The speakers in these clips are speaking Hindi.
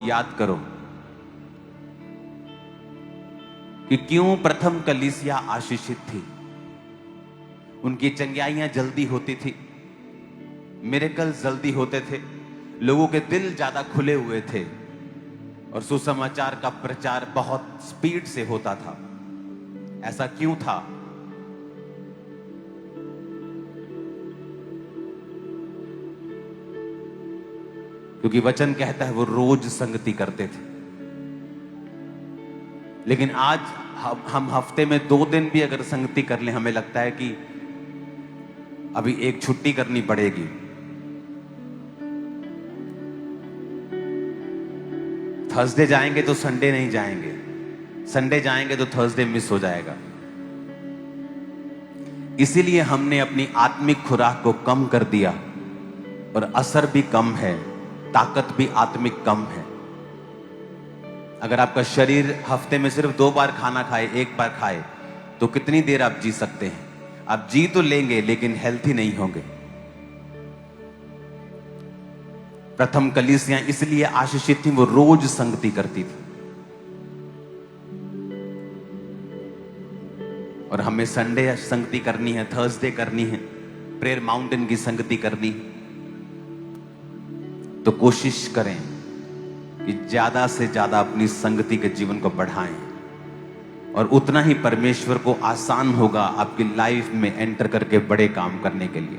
याद करो कि क्यों प्रथम कलीसिया आशीषित थी। उनकी चंगाइयां जल्दी होती थी, मिरेकल जल्दी होते थे, लोगों के दिल ज्यादा खुले हुए थे और सुसमाचार का प्रचार बहुत स्पीड से होता था। ऐसा क्यों था? क्योंकि वचन कहता है वो रोज संगति करते थे। लेकिन आज हम हफ्ते में 2 दिन भी अगर संगति कर लें, हमें लगता है कि अभी एक छुट्टी करनी पड़ेगी। थर्सडे जाएंगे तो संडे नहीं जाएंगे, संडे जाएंगे तो थर्सडे मिस हो जाएगा। इसीलिए हमने अपनी आत्मिक खुराक को कम कर दिया और असर भी कम है, ताकत भी आत्मिक कम है। अगर आपका शरीर हफ्ते में सिर्फ 2 बार खाना खाए, 1 बार खाए, तो कितनी देर आप जी सकते हैं? आप जी तो लेंगे लेकिन हेल्थी नहीं होंगे। प्रथम कलीसियां इसलिए आशीषित थी, वो रोज संगति करती थी। और हमें संडे संगति करनी है, थर्सडे करनी है, प्रेयर माउंटेन की संगति करनी है। तो कोशिश करें कि ज्यादा से ज्यादा अपनी संगति के जीवन को बढ़ाएं और उतना ही परमेश्वर को आसान होगा आपकी लाइफ में एंटर करके बड़े काम करने के लिए।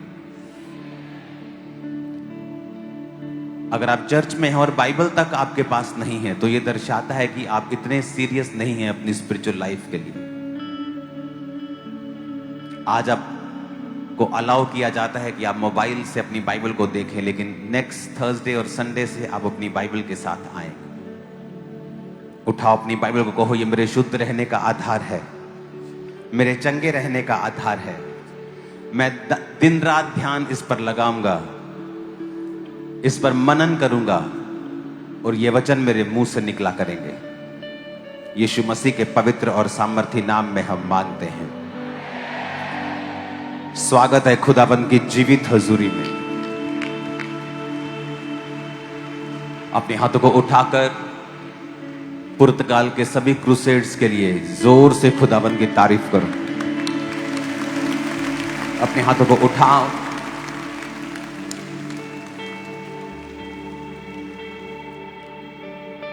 अगर आप चर्च में हैं और बाइबल तक आपके पास नहीं है, तो यह दर्शाता है कि आप इतने सीरियस नहीं हैं अपनी स्पिरिचुअल लाइफ के लिए। आज आपको अलाउ किया जाता है कि आप मोबाइल से अपनी बाइबल को देखें, लेकिन नेक्स्ट थर्सडे और संडे से आप अपनी बाइबल के साथ आएं। उठाओ अपनी बाइबल को, कहो ये मेरे शुद्ध रहने का आधार है, मेरे चंगे रहने का आधार है। मैं दिन रात ध्यान इस पर लगाऊंगा, इस पर मनन करूंगा और ये वचन मेरे मुंह से निकला करेंगे। यीशु मसीह के पवित्र और सामर्थी नाम में हम मांगते हैं। स्वागत है खुदाबंद की जीवित हजूरी में। अपने हाथों को उठाकर पुर्तगाल के सभी क्रूसेड्स के लिए जोर से खुदाबंद की तारीफ करो। अपने हाथों को उठाओ,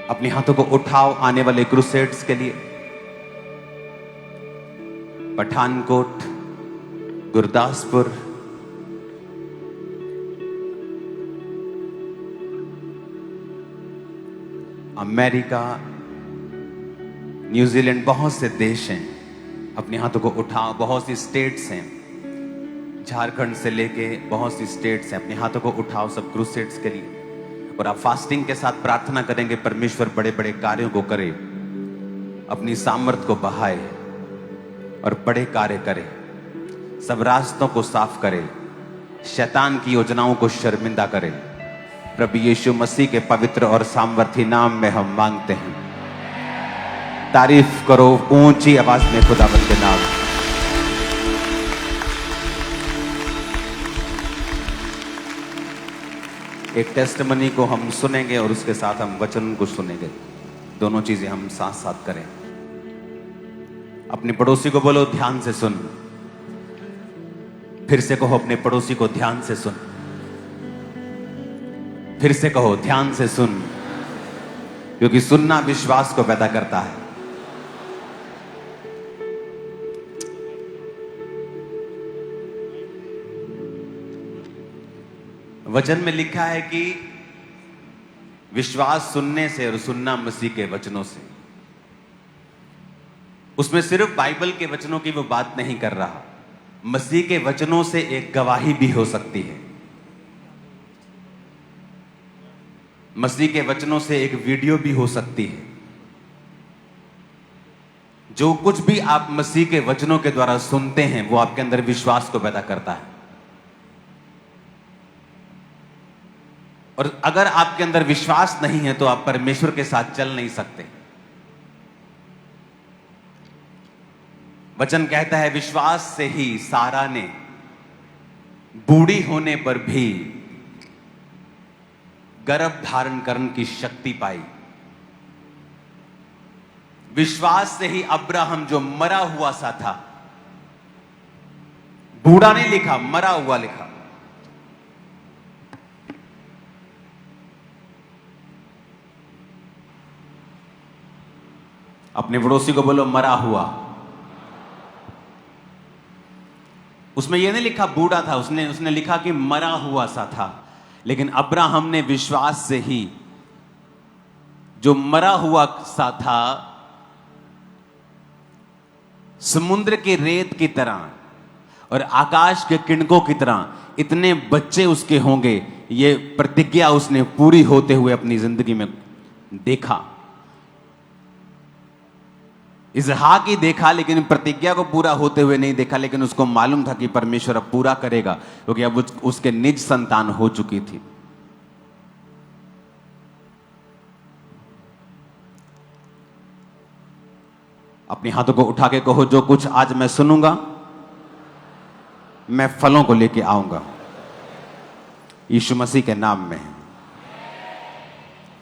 अपने हाथों को उठाओ आने वाले क्रूसेड्स के लिए। पठानकोट, गुरदासपुर, अमेरिका, न्यूजीलैंड, बहुत से देश हैं। अपने हाथों को उठाओ। बहुत सी स्टेट्स हैं, झारखंड से लेके बहुत सी स्टेट्स हैं। अपने हाथों को उठाओ सब क्रूसेड्स के लिए। और आप फास्टिंग के साथ प्रार्थना करेंगे, परमेश्वर बड़े बड़े कार्यों को करे, अपनी सामर्थ को बढ़ाए और बड़े कार्य करे, सब रास्तों को साफ करे, शैतान की योजनाओं को शर्मिंदा करे। प्रभु यीशु मसीह के पवित्र और सामर्थी नाम में हम मांगते हैं। तारीफ करो ऊंची आवाज में खुदावंद के नाम। एक टेस्टिमनी को हम सुनेंगे और उसके साथ हम वचन को सुनेंगे। दोनों चीजें हम साथ साथ करें। अपने पड़ोसी को बोलो ध्यान से सुन। फिर से कहो अपने पड़ोसी को ध्यान से सुन। फिर से कहो ध्यान से सुन, क्योंकि सुनना विश्वास को पैदा करता है। वचन में लिखा है कि विश्वास सुनने से और सुनना मसीह के वचनों से। उसमें सिर्फ बाइबल के वचनों की वो बात नहीं कर रहा, मसीह के वचनों से एक गवाही भी हो सकती है। मसीह के वचनों से एक वीडियो भी हो सकती है। जो कुछ भी आप मसीह के वचनों के द्वारा सुनते हैं, वो आपके अंदर विश्वास को पैदा करता है। और अगर आपके अंदर विश्वास नहीं है, तो आप परमेश्वर के साथ चल नहीं सकते। वचन कहता है विश्वास से ही सारा ने बूढ़ी होने पर भी गर्भ धारण करने की शक्ति पाई। विश्वास से ही अब्राहम जो मरा हुआ सा था, बूढ़ा नहीं लिखा, मरा हुआ लिखा। अपने पड़ोसी को बोलो मरा हुआ। उसमें यह नहीं लिखा बूढ़ा था, उसने लिखा कि मरा हुआ सा था। लेकिन अब्राहम ने विश्वास से ही जो मरा हुआ सा था, समुद्र के रेत की तरह और आकाश के किरणों की तरह इतने बच्चे उसके होंगे, ये प्रतिज्ञा उसने पूरी होते हुए अपनी जिंदगी में देखा। इसहाक ही देखा, लेकिन प्रतिज्ञा को पूरा होते हुए नहीं देखा। लेकिन उसको मालूम था कि परमेश्वर अब पूरा करेगा, क्योंकि अब उसके निज संतान हो चुकी थी। अपने हाथों को उठा के कहो, जो कुछ आज मैं सुनूंगा मैं फलों को लेके आऊंगा, यीशु मसीह के नाम में।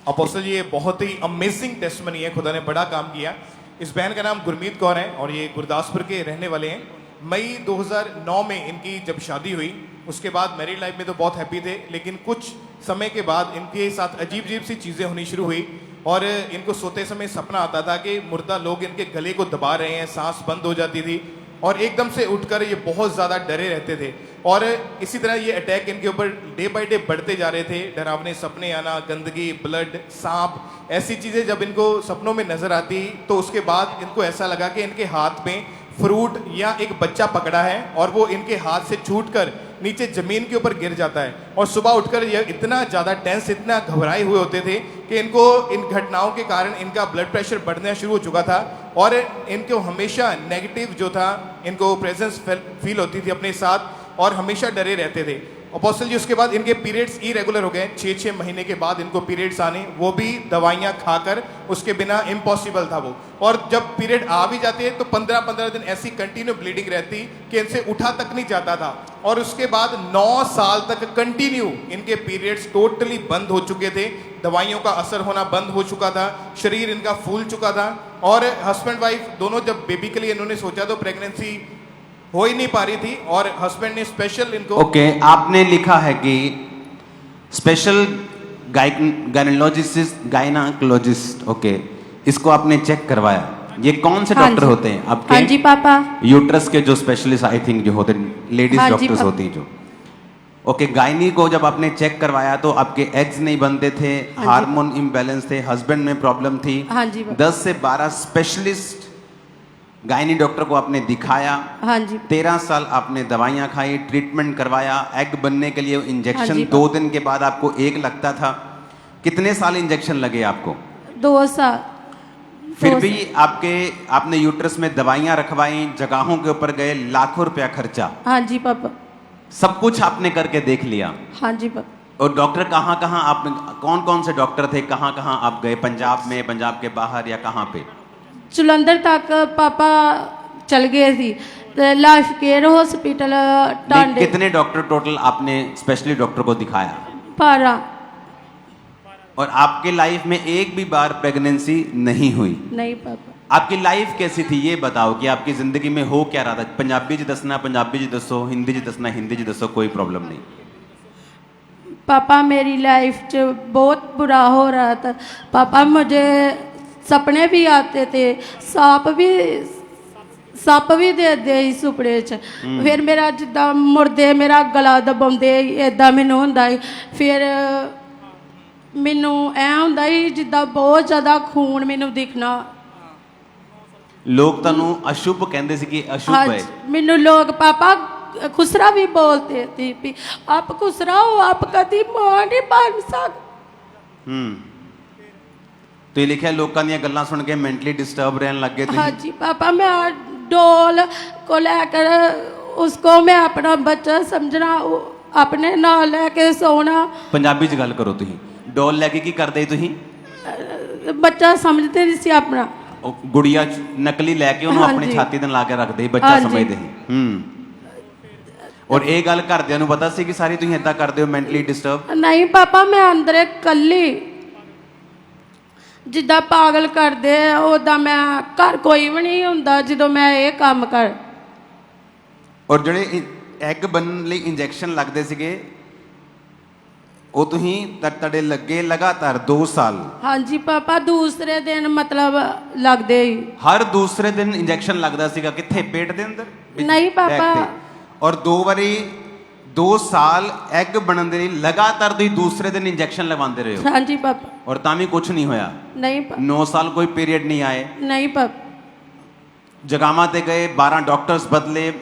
अपोस्टल जी, ये बहुत ही अमेजिंग टेस्टमनी है, खुदा ने बड़ा काम किया। इस बहन का नाम गुरमीत कौर है और ये गुरदासपुर के रहने वाले हैं। मई 2009 में इनकी जब शादी हुई, उसके बाद मैरिड लाइफ में तो बहुत हैप्पी थे, लेकिन कुछ समय के बाद इनके साथ अजीब अजीब सी चीज़ें होनी शुरू हुई और इनको सोते समय सपना आता था कि मुर्दा लोग इनके गले को दबा रहे हैं, सांस बंद हो जाती थी और एकदम से उठकर ये बहुत ज़्यादा डरे रहते थे। और इसी तरह ये अटैक इनके ऊपर डे बाय डे बढ़ते जा रहे थे। डरावने सपने आना, गंदगी, ब्लड, सांप, ऐसी चीज़ें जब इनको सपनों में नजर आती तो उसके बाद इनको ऐसा लगा कि इनके हाथ में फ्रूट या एक बच्चा पकड़ा है और वो इनके हाथ से छूटकर नीचे जमीन के ऊपर गिर जाता है। और सुबह उठकर ये इतना ज़्यादा टेंस, इतना घबराए हुए होते थे कि इनको इन घटनाओं के कारण इनका ब्लड प्रेशर बढ़ना शुरू हो चुका था और इनको हमेशा नेगेटिव जो था, इनको प्रेजेंस फील होती थी अपने साथ और हमेशा डरे रहते थे। अपोस्टल जी, उसके बाद इनके पीरियड्स इरेगुलर हो गए। 6-6 महीने के बाद इनको पीरियड्स आने, वो भी दवाइयाँ खाकर, उसके बिना इम्पॉसिबल था वो। और जब पीरियड आ भी जाते तो 15-15 दिन ऐसी कंटिन्यू ब्लीडिंग रहती कि इनसे उठा तक नहीं जाता था। और उसके बाद 9 साल तक कंटिन्यू इनके पीरियड्स टोटली बंद हो चुके थे, दवाइयों का असर होना बंद हो चुका था, शरीर इनका फूल चुका था। और हस्बैंड वाइफ दोनों जब बेबी के लिए इन्होंने सोचा तो प्रेगनेंसी हो ही नहीं पा रही थी और हस्बैंड ने स्पेशल इनको आपने लिखा है कि स्पेशल गायनाकोलॉजिस्ट, इसको आपने चेक करवाया। ये कौन से डॉक्टर होते हैं आपके? हाँ जी पापा। यूट्रस के जो स्पेशलिस्ट आई थिंक जो होते हैं, लेडीज डॉक्टर्स होती हैं जो। गायनी को जब आपने चेक करवाया तो आपके एग्स नहीं बनते थे, हार्मोन इम्बैलेंस थे, हस्बैंड में प्रॉब्लम थी। 10 से 12 स्पेशलिस्ट गायनी डॉक्टर को आपने दिखाया। हाँ जी। 13 साल आपने दवाइयाँ खाई, ट्रीटमेंट करवाया, एग बनने के लिए इंजेक्शन 2 दिन के बाद आपको एक लगता था। कितने साल इंजेक्शन लगे आपको? 2 साल। फिर भी आपने यूट्रस में दवाइयाँ रखवाई, जगहों के ऊपर गए, लाखों रुपया खर्चा। हाँ जी पापा। सब कुछ आपने करके देख लिया। हाँ जी पापा। और डॉक्टर कहाँ कहाँ आपने, कौन कौन से डॉक्टर थे, कहाँ कहाँ आप गए? पंजाब में, पंजाब के बाहर या कहाँ पे? जलंधर तक पापा चल गए थी। Life care hospital Tande. कितने डॉक्टर टोटल आपने स्पेशली डॉक्टर को दिखाया? 12। और आपके लाइफ में एक भी बार प्रेगनेंसी नहीं हुई? नहीं पापा। आपकी लाइफ कैसी थी ये बताओ कि आपकी जिंदगी में हो क्या रहा था? पंजाबी जी दसना, पंजाबी जी दसो, हिंदी जी दसना, हिंदी जी दसो, कोई प्रॉब्लम नहीं। पापा मेरी लाइफ च बहुत बुरा हो रहा था पापा। मुझे सपने भी आते थे, सप भी दे सुपने च। फिर मेरा जिदा मुड़दे मेरा गला दबाते इदा मैनू होंदा। फिर मैनू ऐ होंदा ही जिदा बहुत ज्यादा खून मैनू दिखना। लोग तनु अशुभ कहते सी कि अशुभ है। मैनू लोग पापा खुसरा भी बोलते थे, आप खुसरा हो, आप कभी मां नहीं बन सकते। तो ये लिखा लोगों दी गल्लां सुन के मेंटली डिस्टर्ब रहने लग गए। हाँ जी पापा। मैं डोल को लेकर उसको मैं अपना बच्चा समझना, अपने नाल लेके सोना। पंजाबी च गल करो तुसीं। डोल लेके की करदे तुसीं? बच्चा समझते नहीं सी अपना। गुड़िया नकली लैके उन्होंने अपनी छाती ते ला के रखते ही, बच्चा समझते ही। और ये गल घरदियां नूं पता सी कि सारी तुसीं इदां करदे हो, मेंटली डिस्टर्ब? नहीं पापा, मैं अंदर कल्ली। ਜਿੱਦਾਂ ਪਾਗਲ ਕਰਦੇ ਆ ਉਦਾਂ ਮੈਂ ਘਰ ਕੋਈ ਵੀ ਨਹੀਂ ਹੁੰਦਾ ਜਦੋਂ ਮੈਂ ਇਹ ਕੰਮ ਕਰ। ਔਰ ਜਿਹੜੇ ਐਗ ਬਣਨ ਲਈ ਇੰਜੈਕਸ਼ਨ ਲੱਗਦੇ ਸੀਗੇ ਉਹ ਤੁਸੀਂ ਤੁਹਾਡੇ ਲੱਗੇ ਲਗਾਤਾਰ 2 ਸਾਲ। ਹਾਂਜੀ ਪਾਪਾ, ਦੂਸਰੇ ਦਿਨ ਮਤਲਬ ਲੱਗਦੇ ਹੀ। ਹਰ ਦੂਸਰੇ ਦਿਨ ਇੰਜੈਕਸ਼ਨ ਲੱਗਦਾ ਸੀਗਾ ਕਿੱਥੇ? ਪੇਟ ਦੇ ਅੰਦਰ? ਨਹੀਂ ਪਾਪਾ। back ਤੇ। ਔਰ 2 ਵਾਰੀ 2 ਸਾਲ ਐਗ ਬਣਨ ਦੇ ਲਈ ਲਗਾਤਾਰ ਤੁਸੀਂ ਦੂਸਰੇ ਦਿਨ ਇੰਜੈਕਸ਼ਨ ਲਗਵਾਉਂਦੇ ਰਹੇ ਹੋ ਹਾਂਜੀ ਪਾਪਾ। ਔਰ ਤਾਂ ਵੀ ਕੁਝ ਨਹੀਂ ਹੋਇਆ। ਨਹੀਂ 9 ਸਾਲ ਕੋਈ ਪੀਰੀਅਡ ਨਹੀਂ ਆਏ। ਨਹੀਂ ਪਾਪਾ। ਜਗਾਵਾਂ ਤੇ ਗਏ, 12 ਡਾਕਟਰਸ ਬਦਲੇ,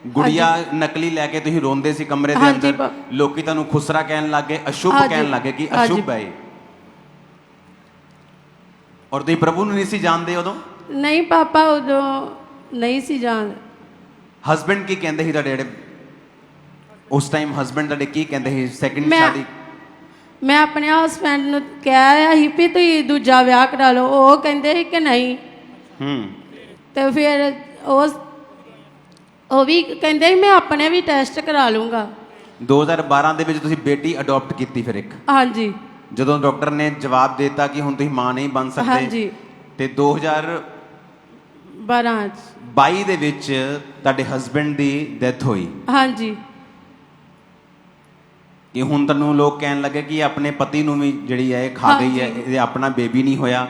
ਗੁੜੀਆ ਨਕਲੀ ਲੈ ਕੇ ਤੁਸੀਂ ਰੋਂਦੇ ਸੀ ਕਮਰੇ ਦੇ ਹਾਂਜੀ ਅੰਦਰ। ਲੋਕੀ ਤੁਹਾਨੂੰ ਖੁਸਰਾ ਕਹਿਣ ਲੱਗੇ, ਅਸ਼ੁਭ ਹਾਂਜੀ। ਕਹਿਣ ਲੱਗੇ ਕਿ ਹਾਂਜੀ। ਅਸ਼ੁਭ ਹੈ ਇਹ। ਔਰ ਤੁਸੀਂ ਪ੍ਰਭੂ ਨੂੰ ਨਹੀਂ ਸੀ ਜਾਣਦੇ ਉਦੋਂ? ਨਹੀਂ ਪਾਪਾ, ਉਦੋਂ ਨਹੀਂ ਸੀ ਜਾਣਦੇ। ਹਸਬੈਂਡ ਕੀ ਕਹਿੰਦੇ ਸੀ ਤੁਹਾਡੇ ਜਿਹੜੇ ਉਸ ਟਾਈਮ ਹਸਬੈਂਡ ਤੁਹਾਡੇ ਕੀ ਕਹਿੰਦੇ ਸੀ? ਸੈਕਿੰਡ ਮੈਂ- ਸ਼ਾਦੀ? ਮੈਂ ਆਪਣੇ ਹਸਬੈਂਡ ਨੂੰ ਕਿਹਾ ਸੀ ਵੀ ਤੁਸੀਂ ਦੂਜਾ ਵਿਆਹ ਕਰਾ ਲਓ, ਉਹ ਕਹਿੰਦੇ ਸੀ ਕਿ ਨਹੀਂ। ਤੇ ਫਿਰ ਉਹ ਵੀ ਕਹਿੰਦੇ ਸੀ ਮੈਂ ਆਪਣੇ ਵੀ ਟੈਸਟ ਕਰਾ ਲੂੰਗਾ। 2012 ਦੇ ਵਿੱਚ ਤੁਸੀਂ ਬੇਟੀ ਅਡਾਪਟ ਕੀਤੀ ਫਿਰ ਇੱਕ। ਹਾਂਜੀ। ਜਦੋਂ ਡਾਕਟਰ ਨੇ ਜਵਾਬ ਦਿੱਤਾ ਕਿ ਹੁਣ ਤੁਸੀਂ ਮਾਂ ਨਹੀਂ ਬਣ ਸਕਦੇ ਹਾਂਜੀ। ਤੇ 2022 12 ਦੇ ਵਿੱਚ ਤੁਹਾਡੇ ਹਸਬੈਂਡ ਦੀ ਡੈਥ ਹੋਈ ਹਾਂਜੀ। ਕਿ ਹੁਣ ਤੁਹਾਨੂੰ ਲੋਕ ਕਹਿਣ ਲੱਗੇ ਕਿ ਆਪਣੇ ਪਤੀ ਨੂੰ ਵੀ ਜਿਹੜੀ ਹੈ ਇਹ ਖਾ ਗਈ ਹੈ, ਹਾਂਜੀ। ਇਹ ਆਪਣਾ ਬੇਬੀ ਨਹੀਂ ਹੋਇਆ,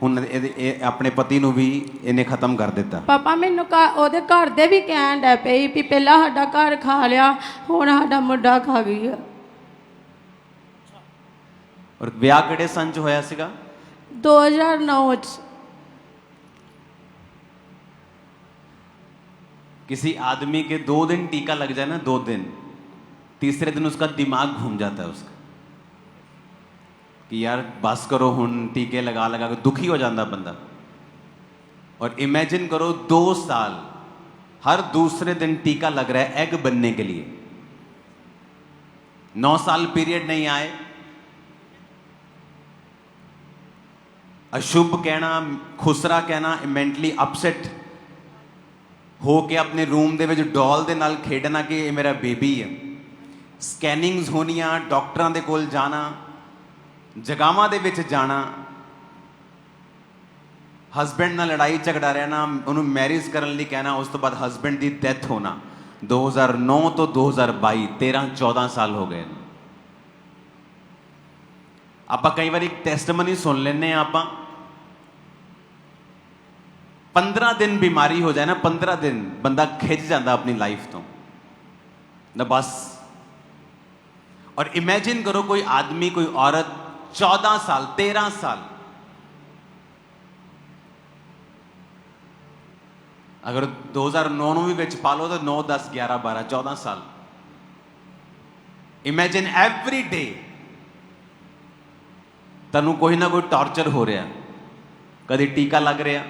ਹੁਣ ਇਹ ਆਪਣੇ ਪਤੀ ਨੂੰ ਵੀ ਇਹਨੇ ਖਤਮ ਕਰ ਦਿੱਤਾ। ਪਾਪਾ ਮੈਨੂੰ ਉਹਦੇ ਘਰ ਦੇ ਵੀ ਕਹਿਣ ਡੈ ਪਈ ਵੀ ਪਹਿਲਾਂ ਸਾਡਾ ਘਰ ਖਾ ਲਿਆ, ਹੁਣ ਸਾਡਾ ਮੁੰਡਾ ਖਾ ਗਈ ਆ। ਔਰ ਵਿਆਹ ਕਿਹੜੇ ਸੰਨ ਚ ਹੋਇਆ ਸੀਗਾ? 2009 ਚ। किसी आदमी के 2 दिन टीका लग जाए ना, 2 दिन, तीसरे दिन उसका दिमाग घूम जाता है उसका कि यार बस करो हुन, टीके लगा लगा के दुखी हो जाता बंदा। और इमेजिन करो 2 साल हर दूसरे दिन टीका लग रहा है एग बनने के लिए। 9 साल पीरियड नहीं आए, अशुभ कहना, खुसरा कहना, मेंटली अपसेट हो के अपने रूम ਦੇ ਵਿੱਚ ਡੋਲ ਦੇ ਨਾਲ ਖੇਡਣਾ ਕਿ ਇਹ ਮੇਰਾ ਬੇਬੀ ਹੈ। ਸਕੈਨਿੰਗਸ ਹੋਣੀਆਂ, ਡਾਕਟਰਾਂ ਦੇ ਕੋਲ ਜਾਣਾ, ਜਗਾਵਾਂ ਦੇ ਵਿੱਚ ਜਾਣਾ, ਹਸਬੈਂਡ ਨਾਲ ਲੜਾਈ ਝਗੜਾ ਰਹਿਣਾ, ਉਹਨੂੰ ਮੈਰਿਜ ਕਰਨ ਲਈ ਕਹਿਣਾ, ਉਸ ਤੋਂ ਬਾਅਦ ਹਸਬੈਂਡ ਦੀ ਡੈਥ ਹੋਣਾ। 2009 ਤੋਂ 2022 13-14 ਸਾਲ ਹੋ ਗਏ। ਆਪਾਂ ਕਈ ਵਾਰੀ ਟੈਸਟਮਨੀ ਸੁਣ ਲੈਂਦੇ ਆ ਆਪਾਂ। 15 दिन बीमारी हो जाए ना, 15 दिन बंदा खिंच जाता अपनी लाइफ तो ना बस। और इमेजिन करो कोई आदमी, कोई औरत 14 साल 13 साल, अगर 2009 ਨੂੰ ਵੀ ਵਿੱਚ ਪਾ ਲਓ ਤਾਂ 9 10 11 12 14 ਸਾਲ। इमेजिन एवरी डे ਤੁਹਾਨੂੰ ਕੋਈ ਨਾ ਕੋਈ ਟਾਰਚਰ ਹੋ ਰਿਹਾ, ਕਦੀ ਟੀਕਾ ਲੱਗ ਰਿਹਾ,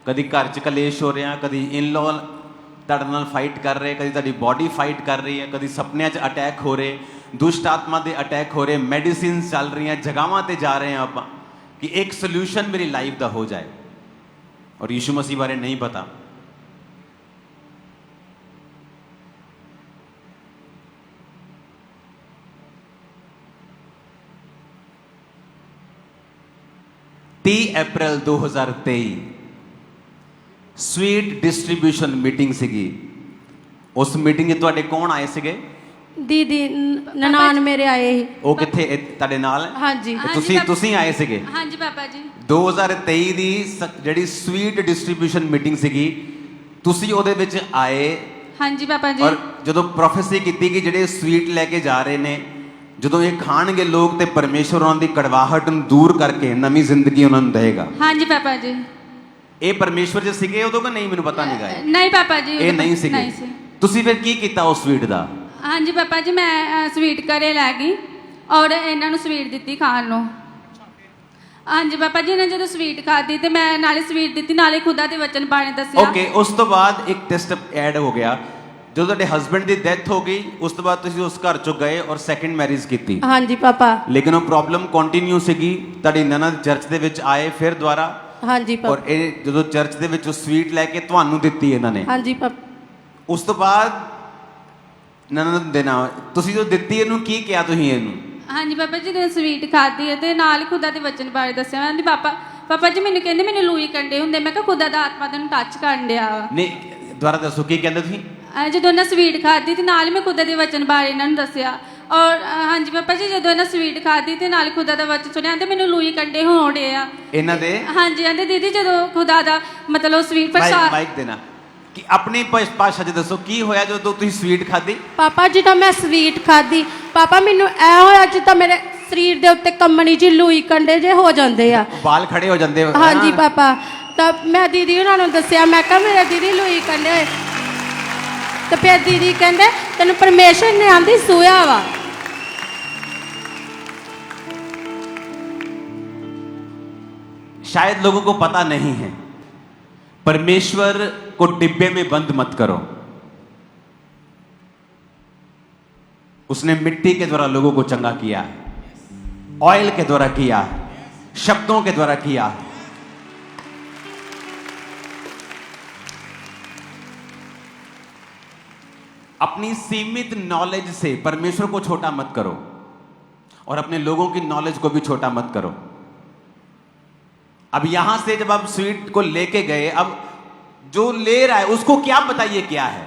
ਕਦੀ ਘਰ 'ਚ ਕਲੇਸ਼ ਹੋ ਰਿਹਾ, ਕਦੀ ਇਨ-ਲੋ ਤੁਹਾਡੇ ਨਾਲ ਫਾਈਟ ਕਰ ਰਹੇ, ਕਦੀ ਤੁਹਾਡੀ ਬਾਡੀ ਫਾਈਟ ਕਰ ਰਹੀ ਹੈ, ਕਦੀ ਸੁਪਨਿਆਂ 'ਚ ਅਟੈਕ ਹੋ ਰਹੇ, ਦੁਸ਼ਟ ਆਤਮਾ ਦੇ ਅਟੈਕ ਹੋ ਰਹੇ, ਮੈਡੀਸਿਨਸ ਚੱਲ ਰਹੀਆਂ, ਜਗ੍ਹਾਵਾਂ ਤੇ ਜਾ ਰਹੇ ਹਾਂ ਆਪਾਂ ਕਿ ਇੱਕ ਸੋਲੂਸ਼ਨ ਮੇਰੀ ਲਾਈਫ ਦਾ ਹੋ ਜਾਏ। ਔਰ ਯਿਸੂ ਮਸੀਹ ਬਾਰੇ ਨਹੀਂ ਪਤਾ। अप्रैल 2023 स्वीट डिस्ट्रीब्यूशन मीटिंग सीगी। उस मीटिंग में तुहाडे कौन आए सीगे? दीदी ननान मेरे आए ही। वो किथे तुहाडे नाल? हाँ जी। तुसी आए सीगे? हाँ जी पापा जी। 2023 दी ਜਿਹੜੀ स्वीट डिस्ट्रीब्यूशन मीटिंग सीगी, तुसी ਉਹਦੇ ਵਿੱਚ ਆਏ। हाँ जी पापा जी। और ਜਦੋਂ ਪ੍ਰੋਫੈਸੀ ਕੀਤੀ ਕਿ ਜਿਹੜੇ ਸਵੀਟ ਲੈ ਕੇ ਜਾ ਰਹੇ ਨੇ, ਜਦੋਂ ਇਹ ਖਾਣਗੇ ਲੋਕ ਤੇ ਪਰਮੇਸ਼ਰ ਉਹਨਾਂ ਦੀ ਕੜਵਾਹਟ ਨੂੰ ਦੂਰ ਕਰਕੇ ਨਵੀਂ ਜ਼ਿੰਦਗੀ ਉਹਨਾਂ ਨੂੰ ਦੇਗਾ। हाँ जी पापा जी। ਇਹ ਪਰਮੇਸ਼ਵਰ ਜੀ ਸੀਗੇ ਉਦੋਂ ਕਿ ਨਹੀਂ? ਮੈਨੂੰ ਪਤਾ ਨਹੀਂ ਗਾ। नहीं पापा जी। ਇਹ ਨਹੀਂ ਸੀਗੇ। नहीं सी। ਤੁਸੀਂ ਫਿਰ ਕੀ ਕੀਤਾ ਉਸ ਸਵੀਟ ਦਾ? हाँ जी पापा जी, मैं स्वीट घरे लै गई और ਇਹਨਾਂ ਨੂੰ स्वीट ਦਿੱਤੀ ਖਾਣ ਨੂੰ। हाँ जी पापा जी, ने ਜਦੋਂ स्वीट ਖਾਦੀ ਤੇ ਮੈਂ ਨਾਲੇ स्वीट ਦਿੱਤੀ ਨਾਲੇ ਖੁਦਾ ਦੇ ਵਚਨ ਬਾਰੇ ਦੱਸਿਆ। ਓਕੇ, ਉਸ ਤੋਂ ਬਾਅਦ ਇੱਕ ਟੈਸਟ ਐਡ ਹੋ ਗਿਆ। ਜਦੋਂ ਤੁਹਾਡੇ ਹਸਬੈਂਡ ਦੀ ਡੈਥ ਹੋ ਗਈ ਉਸ ਤੋਂ ਬਾਅਦ ਤੁਸੀਂ ਉਸ ਘਰ ਚੋਂ ਗਏ ਔਰ ਸੈਕੰਡ ਮੈਰਿਜ ਕੀਤੀ। हाँ जी पापा। ਲੇਕਿਨ ਉਹ ਪ੍ਰੋਬਲਮ ਕੰਟੀਨਿਊ ਸੀਗੀ। ਤੁਹਾਡੀ ਨਨਦ ਚਰਚ ਦੇ ਵਿੱਚ ਆਏ ਫਿਰ ਦੁਬਾਰਾ। हाँ जी ਔਰ पापा। ਇਹ ਜਦੋਂ ਚਰਚ ਦੇ ਵਿੱਚ ਉਹ ਸਵੀਟ ਲੈ ਕੇ ਤੁਹਾਨੂੰ ਦਿੱਤੀ ਇਹਨਾਂ ਨੇ, हाँ जी पापा। ਉਸ ਤੋਂ ਬਾਅਦ ਨਨਦ ਦੇ ਨਾਲ ਤੁਸੀਂ ਜੋ ਦਿੱਤੀ ਇਹਨੂੰ ਕੀ ਕਿਹਾ ਤੁਸੀਂ ਇਹਨੂੰ? ਹਾਂਜੀ ਪਾਪਾ ਜੀ ਜਦੋਂ ਸਵੀਟ ਖਾਧੀ ਹੈ ਤੇ ਨਾਲ ਹੀ ਖੁਦਾ ਦੇ ਵਚਨ ਬਾਰੇ ਦੱਸਿਆ। ਮੈਂ ਕਹਿੰਦੀ ਪਾਪਾ ਜੀ ਮੈਨੂੰ ਕਹਿੰਦੇ ਮੈਨੂੰ ਲੂਈ ਕੰਡੇ ਹੁੰਦੇ। ਮੈਂ ਕਿਹਾ ਖੁਦਾ ਦਾ ਆਤਮਾ ਤੈਨੂੰ ਟੱਚ ਕਰਨ ਡਿਆ ਵਾ। ਨਹੀਂ ਦੁਬਾਰਾ ਦੱਸੋ ਕੀ ਕਹਿੰਦੇ ਤੁਸੀਂ? ਜਦੋਂ ਇਹਨਾਂ ਸਵੀਟ ਖਾਧੀ ਤੇ ਨਾਲ ਹੀ ਮੈਂ ਖੁਦਾ ਦੇ ਵਚਨ ਬਾਰੇ ਇਹਨਾਂ ਨੂੰ ਦੱਸਿਆ। ਔਰ ਹਾਂਜੀ ਪਾਪਾ ਜੀ ਜਦੋਂ ਇਹਨਾਂ ਸਵੀਟ ਖਾਧੀ ਤੇ ਨਾਲ ਖੁਦਾ ਦਾ ਵਚਨ ਸੁਣਿਆ ਤੇ ਮੈਨੂੰ ਲੂਈ ਕੰਡੇ ਹੋਣ ਡੇ ਆ ਇਹਨਾਂ ਦੇ। ਹਾਂਜੀ ਕਹਿੰਦੇ ਦੀਦੀ ਜਦੋਂ ਖੁਦਾ ਦਾ ਮਤਲਬ ਸਵੀਟ ਪ੍ਰਸ਼ਾਦ ਮਾਈਕ ਦੇਣਾ ਕਿ ਆਪਣੀ ਭਾਸ਼ਾ 'ਚ ਦੱਸੋ ਕੀ ਹੋਇਆ ਜਦੋਂ ਤੁਸੀਂ ਸਵੀਟ ਖਾਧੀ? ਪਾਪਾ ਜਦੋਂ ਮੈਂ ਸਵੀਟ ਖਾਧੀ ਪਾਪਾ ਮੈਨੂੰ ਐ ਹੋਇਆ ਜਿੱਦਾਂ ਮੇਰੇ ਸਰੀਰ ਦੇ ਉੱਤੇ ਕੰਮਣੀ ਜੀ ਲੂਈ ਕੰਡੇ ਜੇ ਹੋ ਜਾਂਦੇ ਆ, ਵਾਲ ਖੜੇ ਹੋ ਜਾਂਦੇ। ਹਾਂਜੀ ਪਾਪਾ। ਤਾਂ ਮੈਂ ਦੀਦੀ ਉਹਨਾਂ ਨੂੰ ਦੱਸਿਆ, ਮੈਂ ਕਿਹਾ ਮੇਰੇ ਦੀਦੀ ਲੂਈ ਕੰਡੇ ਹੋਏ। ਤੇ ਫਿਰ ਦੀਦੀ ਕਹਿੰਦੇ ਤੈਨੂੰ ਪਰਮੇਸ਼ਰ ਨੇ ਆਂਦੀ ਸੂਇਆ ਵਾ। शायद लोगों को पता नहीं है, परमेश्वर को डिब्बे में बंद मत करो। उसने मिट्टी के द्वारा लोगों को चंगा किया, ऑयल के द्वारा किया, शब्दों के द्वारा किया। अपनी सीमित नॉलेज से परमेश्वर को छोटा मत करो और अपने लोगों की नॉलेज को भी छोटा मत करो। अब यहां से जब आप स्वीट को लेके गए, अब जो ले रहा है उसको क्या बताइए क्या है,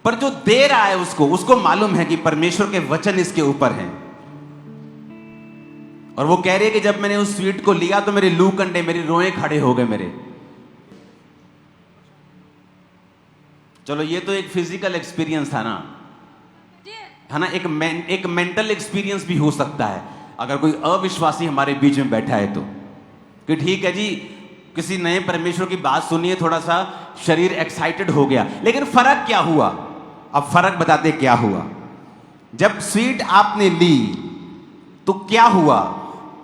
पर जो दे रहा है उसको मालूम है कि परमेश्वर के वचन इसके ऊपर हैं। और वो कह रही है कि जब मैंने उस स्वीट को लिया तो मेरे लू कंडे, मेरी रोएं खड़े हो गए मेरे। चलो ये तो एक फिजिकल एक्सपीरियंस था ना, है ना, एक मेंटल एक्सपीरियंस भी हो सकता है अगर कोई अविश्वासी हमारे बीच में बैठा है तो, कि ठीक है जी किसी नए परमेश्वर की बात सुनिए, थोड़ा सा शरीर एक्साइटेड हो गया, लेकिन फर्क क्या हुआ? अब फर्क बताते क्या हुआ। जब स्वीट आपने ली तो क्या हुआ?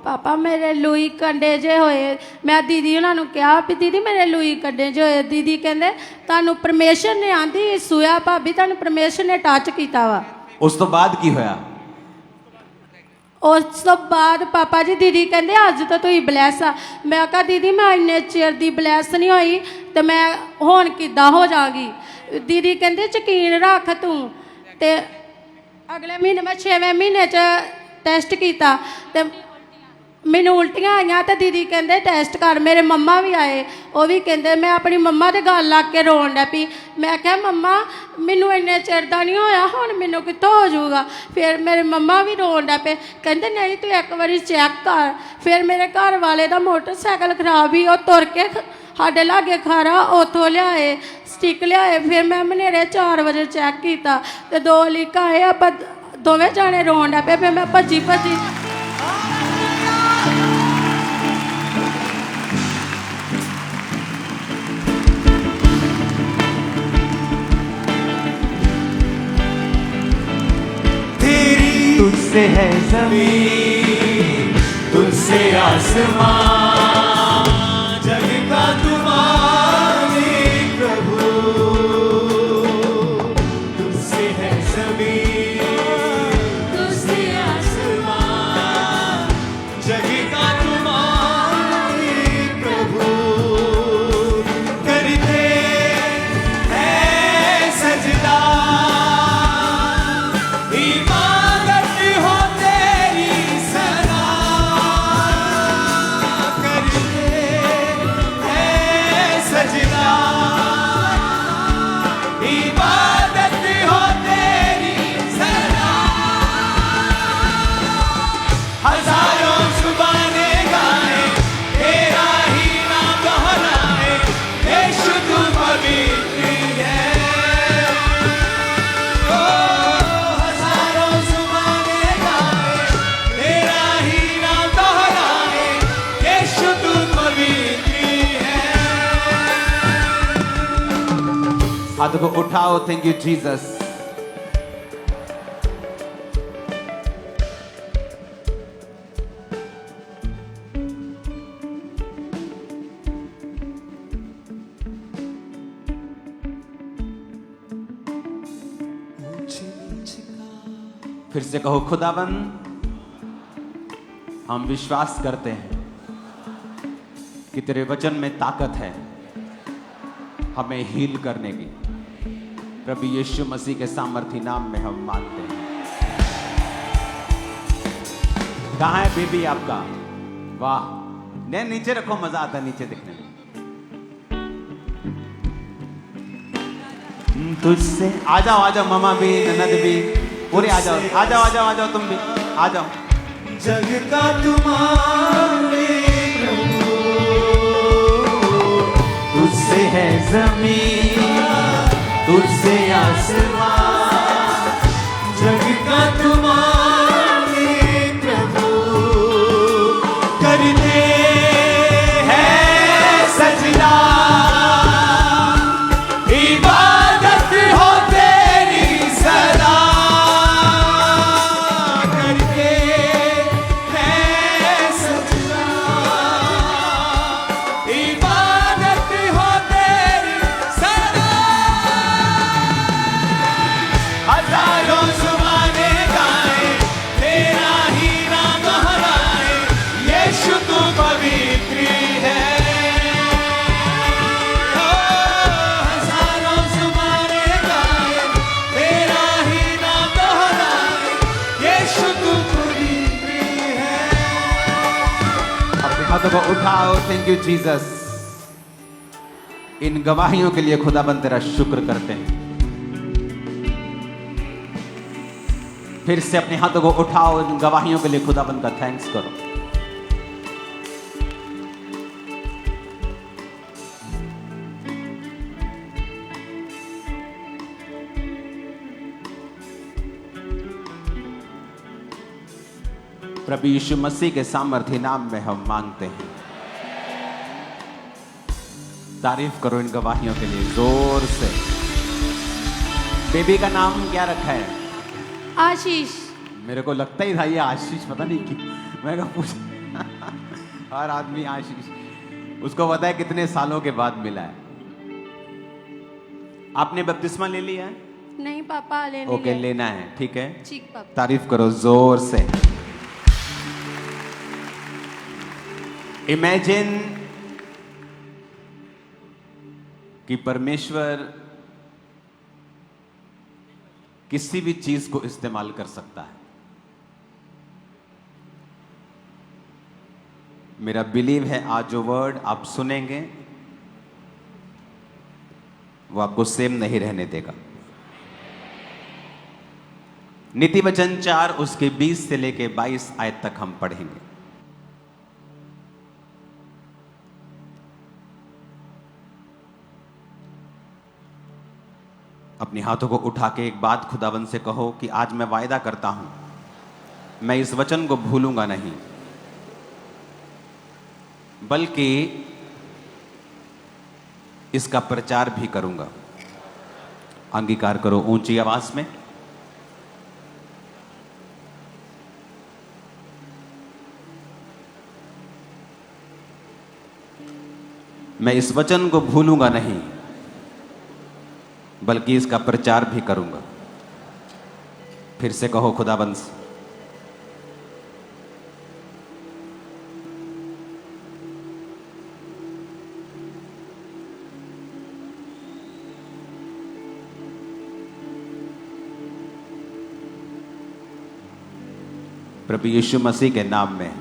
पापा मेरे लूई कंडे जे होए। मैं दीदी उन्होंने कहा भी दीदी मेरे लूई कंडे जे होए। दीदी कहते तुहानू परमेश्वर ने आंदी सूया भाभी, तुहानू परमेश्वर ने टच किया वा। उस तो बाद की होया? उस तो बाद पापा जी दीदी कहते अज तो तुम ब्लैस आ। मैं कहा दीदी मैं इन्ने चिर दी ब्लैस नहीं हुई तो मैं हुण किद्दां हो जागी। दीदी कहते यकीन रख तू। ते अगले महीने मैं 6वें महीने च टेस्ट किया ते मैनू उल्टियाँ आईयां। तो दीदी कहते टेस्ट कर। मेरे मम्मा भी आए, वो भी कहते, मैं अपनी मम्मा के गल लग के रोन लग पी। मैं क्या मम्मा मैनू इन्ने चिर दा नहीं होया, हुण मैनू कित्थों हो जाऊगा। फिर मेरे मम्मा भी रोन लग पे, कहते नहीं तू एक बारी चेक कर। फिर मेरे घर वाले का मोटरसाइकिल खराब ही, वो तुर के साडे लागे खारा उतों लियाए स्टिक लियाए। फिर मैं मनेरे 4 बजे चेक किया तो 2 लीक आए। आप दोवें जाने रोन लग पे। फिर मैं भजी भजी तुझसे है ज़मीन, तुझसे आसमां, जग का तू मालिक प्रभु। तुझसे है ज़मीन, तुझसे आसमां, जग का तू मालिक प्रभु। करते हैं सजदा, हाथ को उठाओ। Thank you Jesus. फिर से कहो खुदाबंद हम विश्वास करते हैं कि तेरे वचन में ताकत है हमें हील करने की। प्रभु यीशु मसीह के सामर्थी नाम में हम मांगते हैं। कहाँ है बेबी आपका? वाह, नहीं नीचे रखो, मजा आता है नीचे देखने में। तुझसे आ जाओ मामा भी, ननद भी, पूरे आ जाओ तुम भी आ जाओ। जग का तुम्हारे प्रभु, तुझसे है जमीन, तुझसे आसमान, जग का तुम्हारे प्रभु, करते हैं सजदा, इबादत हो तेरी सदा, करते हैं सजदा, इबादत हो तेरी सदा। हजारों जुबाने गाए, तेरा ही नाम दोहराए, यीशु तू पवित्र है। हजारों जुबाने गाए, तेरा ही नाम दोहराए, यीशु तू पवित्र है। अपने हाथों को उठाओ। Thank you Jesus. इन गवाहियों के लिए खुदाबंद तेरा शुक्र करते हैं। फिर से अपने हाथों को उठाओ, इन गवाहियों के लिए खुदाबंद का थैंक्स करो। प्रभु यीशु मसीह के सामर्थ्य नाम में हम मांगते हैं। तारीफ करो इन गवाहियों के लिए जोर से। बेबी का नाम क्या रखा है? आशीष। मेरे को लगता ही था ये आशीष, पता नहीं क्यों मैं पूछ हर आदमी आशीष। उसको पता है कितने सालों के बाद मिला है। आपने बपतिस्मा ले लिया है? नहीं पापा, लेने ओके, लेना है, ठीक है। ठीक पापा। तारीफ करो जोर से। इमेजिन कि परमेश्वर किसी भी चीज को इस्तेमाल कर सकता है। मेरा बिलीव है आज जो वर्ड आप सुनेंगे वो आपको सेम नहीं रहने देगा। नीति वचन 4 उसके 20 से लेके 22 आयत तक हम पढ़ेंगे। अपने हाथों को उठा के एक बात खुदावन से कहो कि आज मैं वायदा करता हूं, मैं इस वचन को भूलूंगा नहीं, बल्कि इसका प्रचार भी करूंगा। अंगीकार करो ऊंची आवाज में। मैं इस वचन को भूलूंगा नहीं, बल्कि इसका प्रचार भी करूंगा। फिर से कहो खुदाबंद से। प्रभु यीशु मसीह के नाम में।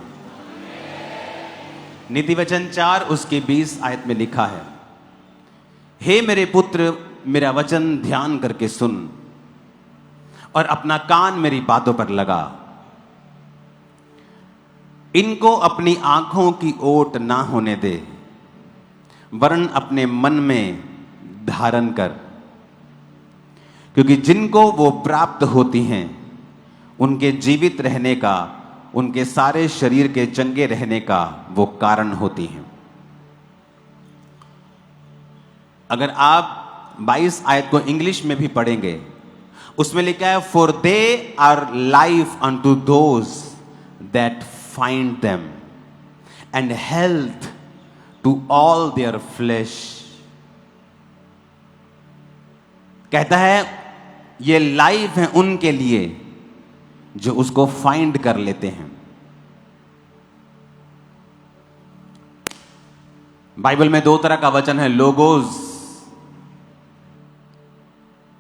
नीति वचन 4 उसके 20 आयत में लिखा है, हे मेरे पुत्र, मेरा वचन ध्यान करके सुन और अपना कान मेरी बातों पर लगा। इनको अपनी आंखों की ओट ना होने दे, वरन अपने मन में धारण कर, क्योंकि जिनको वो प्राप्त होती हैं उनके जीवित रहने का, उनके सारे शरीर के चंगे रहने का वो कारण होती हैं। अगर आप 22 आयत को इंग्लिश में भी पढ़ेंगे, उसमें लिखा है, for they are life unto those that find them and health to all their flesh. कहता है ये लाइफ है उनके लिए जो उसको फाइंड कर लेते हैं। बाइबल में 2 तरह का वचन है, लोगोज।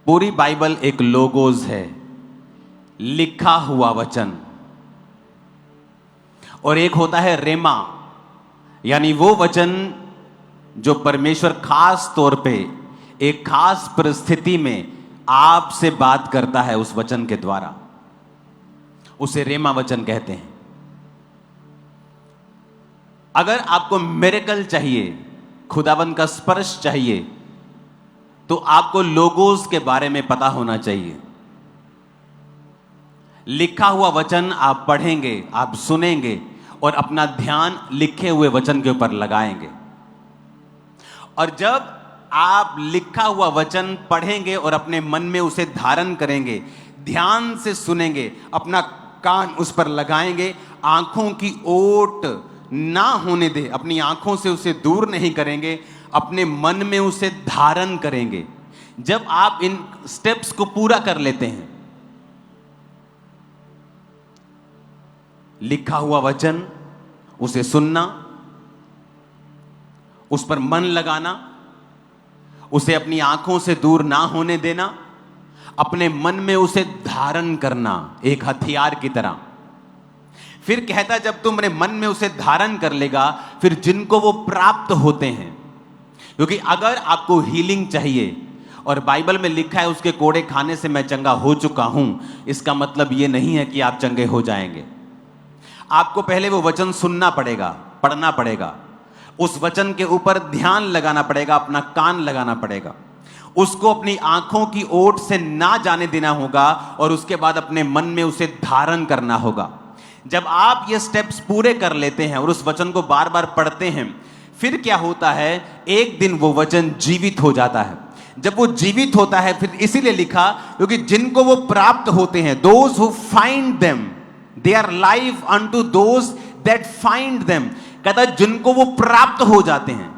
पूरी बाइबल एक लोगोज है, लिखा हुआ वचन। और एक होता है रेमा, यानी वो वचन जो परमेश्वर खास तौर पे एक खास परिस्थिति में आपसे बात करता है उस वचन के द्वारा, उसे रेमा वचन कहते हैं। अगर आपको मिरेकल चाहिए, खुदावन का स्पर्श चाहिए, तो आपको लोगोस के बारे में पता होना चाहिए। लिखा हुआ वचन आप पढ़ेंगे, आप सुनेंगे और अपना ध्यान लिखे हुए वचन के ऊपर लगाएंगे। और जब आप लिखा हुआ वचन पढ़ेंगे और अपने मन में उसे धारण करेंगे, ध्यान से सुनेंगे, अपना कान उस पर लगाएंगे, आंखों की ओट ना होने दे, अपनी आंखों से उसे दूर नहीं करेंगे, अपने मन में उसे धारण करेंगे। जब आप इन स्टेप्स को पूरा कर लेते हैं, लिखा हुआ वचन, उसे सुनना, उस पर मन लगाना, उसे अपनी आंखों से दूर ना होने देना, अपने मन में उसे धारण करना एक हथियार की तरह। फिर कहता जब तुम अपने मन में उसे धारण कर लेगा, फिर जिनको वो प्राप्त होते हैं, क्योंकि अगर आपको हीलिंग चाहिए और बाइबल में लिखा है उसके कोड़े खाने से मैं चंगा हो चुका हूं, इसका मतलब यह नहीं है कि आप चंगे हो जाएंगे। आपको पहले वो वचन सुनना पड़ेगा, पढ़ना पड़ेगा, उस वचन के ऊपर ध्यान लगाना पड़ेगा, अपना कान लगाना पड़ेगा, उसको अपनी आंखों की ओट से ना जाने देना होगा और उसके बाद अपने मन में उसे धारण करना होगा। जब आप ये स्टेप्स पूरे कर लेते हैं और उस वचन को बार बार पढ़ते हैं, फिर क्या होता है, एक दिन वो वचन जीवित हो जाता है। जब वो जीवित होता है, फिर इसीलिए लिखा क्योंकि जिनको वो प्राप्त होते हैं, those who find them they are live unto those that find them, कहता है जिनको वो प्राप्त हो जाते हैं।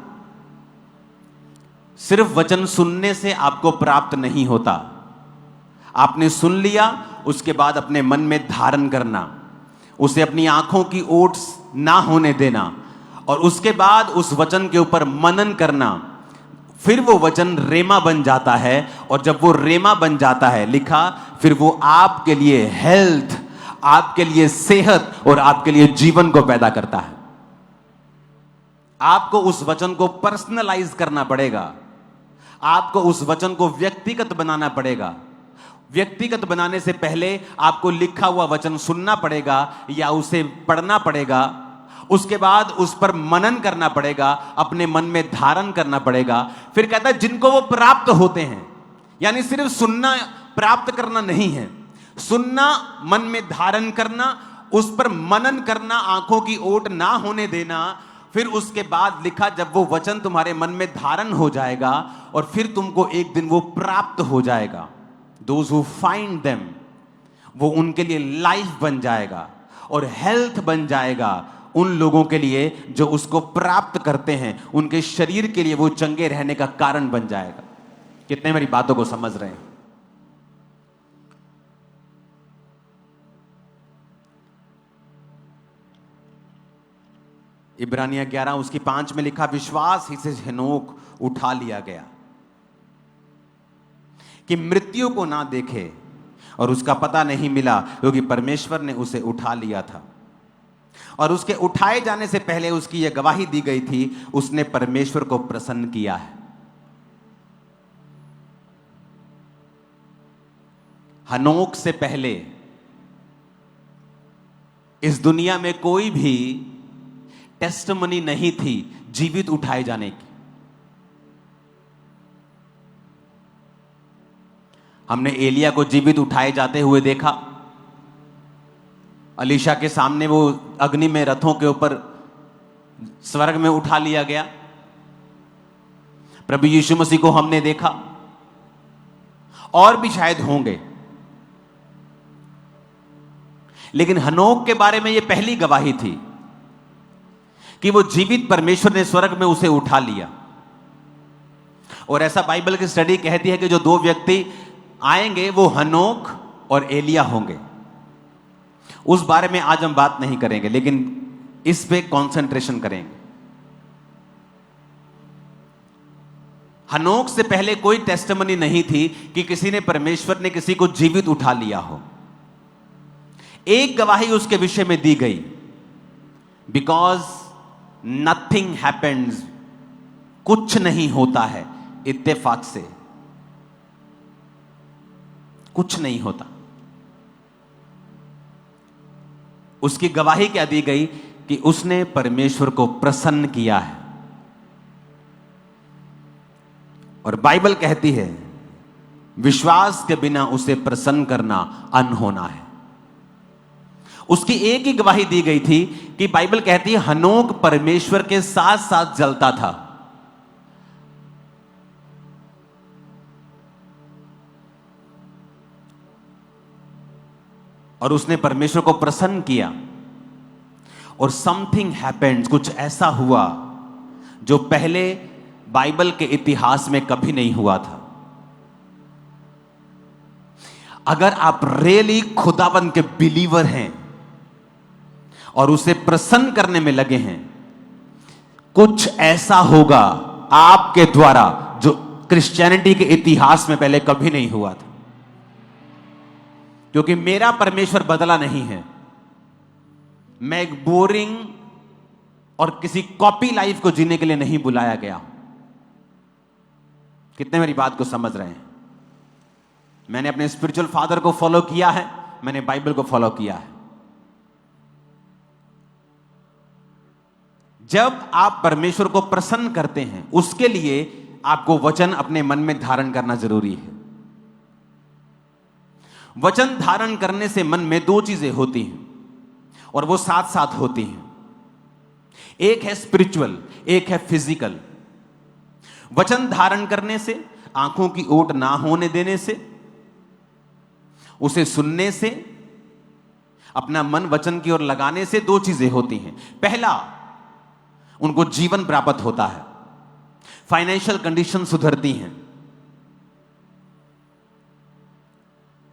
सिर्फ वचन सुनने से आपको प्राप्त नहीं होता, आपने सुन लिया, उसके बाद अपने मन में धारण करना, उसे अपनी आंखों की ओट ना होने देना और उसके बाद उस वचन के ऊपर मनन करना, फिर वो वचन रेमा बन जाता है। और जब वो रेमा बन जाता है, लिखा, फिर वो आपके लिए हेल्थ, आपके लिए सेहत और आपके लिए जीवन को पैदा करता है। आपको उस वचन को पर्सनलाइज करना पड़ेगा, आपको उस वचन को व्यक्तिगत बनाना पड़ेगा। व्यक्तिगत बनाने से पहले आपको लिखा हुआ वचन सुनना पड़ेगा या उसे पढ़ना पड़ेगा, उसके बाद उस पर मनन करना पड़ेगा, अपने मन में धारण करना पड़ेगा। फिर कहता है जिनको वो प्राप्त होते हैं, यानी सिर्फ सुनना प्राप्त करना नहीं है, सुनना, मन में धारण करना, उस पर मनन करना, आंखों की ओट ना होने देना। फिर उसके बाद लिखा जब वो वचन तुम्हारे मन में धारण हो जाएगा और फिर तुमको एक दिन वो प्राप्त हो जाएगा, दोज हु फाइंड देम, वो उनके लिए लाइफ बन जाएगा और हेल्थ बन जाएगा उन लोगों के लिए जो उसको प्राप्त करते हैं, उनके शरीर के लिए वो चंगे रहने का कारण बन जाएगा। कितने मेरी बातों को समझ रहे हैं? इब्रानिया 11 उसकी 5 में लिखा, विश्वास ही से हेनोक उठा लिया गया कि मृत्यु को ना देखे और उसका पता नहीं मिला, क्योंकि परमेश्वर ने उसे उठा लिया था। और उसके उठाए जाने से पहले उसकी यह गवाही दी गई थी, उसने परमेश्वर को प्रसन्न किया है। हनोक से पहले इस दुनिया में कोई भी टेस्टमनी नहीं थी जीवित उठाए जाने की। हमने एलिया को जीवित उठाए जाते हुए देखा, अलीशा के सामने वो अग्नि में रथों के ऊपर स्वर्ग में उठा लिया गया। प्रभु यीशु मसीह को हमने देखा, और भी शायद होंगे, लेकिन हनोक के बारे में यह पहली गवाही थी कि वो जीवित परमेश्वर ने स्वर्ग में उसे उठा लिया। और ऐसा बाइबल की स्टडी कहती है कि जो दो व्यक्ति आएंगे वो हनोक और एलिया होंगे। उस बारे में आज हम बात नहीं करेंगे, लेकिन इस पे कंसंट्रेशन करेंगे। हनोक से पहले कोई टेस्टिमनी नहीं थी कि किसी ने, परमेश्वर ने किसी को जीवित उठा लिया हो। एक गवाही उसके विषय में दी गई, बिकॉज नथिंग हैपेंस, कुछ नहीं होता है इत्तेफाक से, कुछ नहीं होता। उसकी गवाही क्या दी गई कि उसने परमेश्वर को प्रसन्न किया है। और बाइबल कहती है विश्वास के बिना उसे प्रसन्न करना अनहोना है। उसकी एक ही गवाही दी गई थी कि बाइबल कहती है हनोक परमेश्वर के साथ साथ जलता था। और उसने परमेश्वर को प्रसन्न किया और समथिंग हैपेंड, कुछ ऐसा हुआ जो पहले बाइबल के इतिहास में कभी नहीं हुआ था। अगर आप रियली खुदावंद के बिलीवर हैं और उसे प्रसन्न करने में लगे हैं, कुछ ऐसा होगा आपके द्वारा जो क्रिश्चियनिटी के इतिहास में पहले कभी नहीं हुआ था। क्योंकि मेरा परमेश्वर बदला नहीं है। मैं एक बोरिंग और किसी कॉपी लाइफ को जीने के लिए नहीं बुलाया गया। कितने मेरी बात को समझ रहे हैं? मैंने अपने स्पिरिचुअल फादर को फॉलो किया है, मैंने बाइबल को फॉलो किया है। जब आप परमेश्वर को प्रसन्न करते हैं, उसके लिए आपको वचन अपने मन में धारण करना जरूरी है। वचन धारण करने से मन में दो चीजें होती हैं और वो साथ साथ होती हैं। एक है स्पिरिचुअल, एक है फिजिकल। वचन धारण करने से, आंखों की ओट ना होने देने से, उसे सुनने से, अपना मन वचन की ओर लगाने से दो चीजें होती हैं। पहला, उनको जीवन प्राप्त होता है, फाइनेंशियल कंडीशन सुधरती हैं,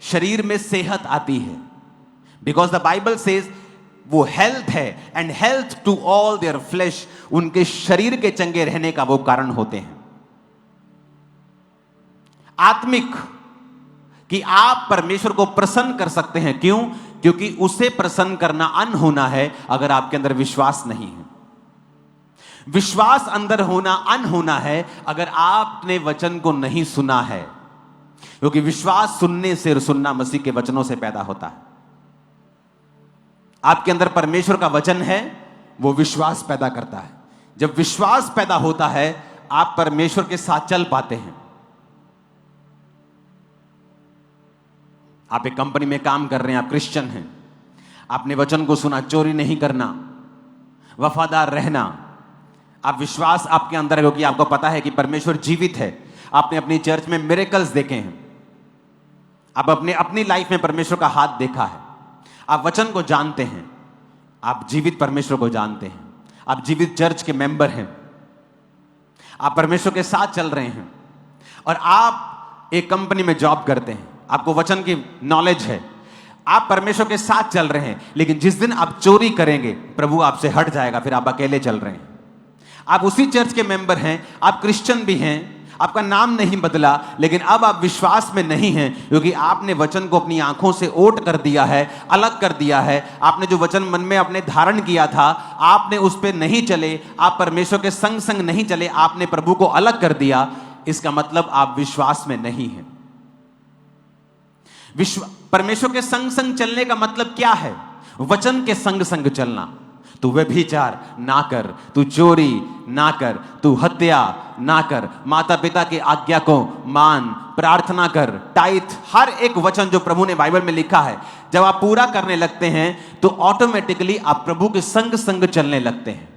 शरीर में सेहत आती है। बिकॉज द बाइबल सेज वो हेल्थ है and health to all their flesh, उनके शरीर के चंगे रहने का वो कारण होते हैं। आत्मिक, कि आप परमेश्वर को प्रसन्न कर सकते हैं। क्यों? क्योंकि उसे प्रसन्न करना अनहोना है अगर आपके अंदर विश्वास नहीं है। विश्वास अंदर होना अनहोना है अगर आपने वचन को नहीं सुना है। क्योंकि विश्वास सुनने से और सुनना मसीह के वचनों से पैदा होता है। आपके अंदर परमेश्वर का वचन है, वो विश्वास पैदा करता है। जब विश्वास पैदा होता है, आप परमेश्वर के साथ चल पाते हैं। आप एक कंपनी में काम कर रहे हैं, आप क्रिश्चियन हैं, आपने वचन को सुना, चोरी नहीं करना, वफादार रहना, आप विश्वास आपके अंदर है क्योंकि आपको पता है कि परमेश्वर जीवित है। आपने अपनी चर्च में मिरेकल्स देखे हैं, आप अपनी लाइफ में परमेश्वर का हाथ देखा है, आप वचन को जानते हैं, आप जीवित परमेश्वर को जानते हैं, आप जीवित चर्च के मेंबर हैं, आप परमेश्वर के साथ चल रहे हैं और आप एक कंपनी में जॉब करते हैं, आपको वचन की नॉलेज है, आप परमेश्वर के साथ चल रहे हैं। लेकिन जिस दिन आप चोरी करेंगे, प्रभु आपसे हट जाएगा, फिर आप अकेले चल रहे हैं। आप उसी चर्च के मेंबर हैं, आप क्रिश्चियन भी हैं, आपका नाम नहीं बदला, लेकिन अब आप विश्वास में नहीं हैं क्योंकि आपने वचन को अपनी आंखों से ओट कर दिया है, अलग कर दिया है। आपने जो वचन मन में अपने धारण किया था, आपने उस पर नहीं चले, आप परमेश्वर के संग संग नहीं चले, आपने प्रभु को अलग कर दिया। इसका मतलब आप विश्वास में नहीं हैं। परमेश्वर के संग संग चलने का मतलब क्या है? वचन के संग संग चलना। तू व्यभिचार ना कर, तू चोरी ना कर, तू हत्या ना कर, माता पिता की आज्ञा को मान, प्रार्थना कर, टाइथ, हर एक वचन जो प्रभु ने बाइबल में लिखा है, जब आप पूरा करने लगते हैं तो ऑटोमेटिकली आप प्रभु के संग संग चलने लगते हैं।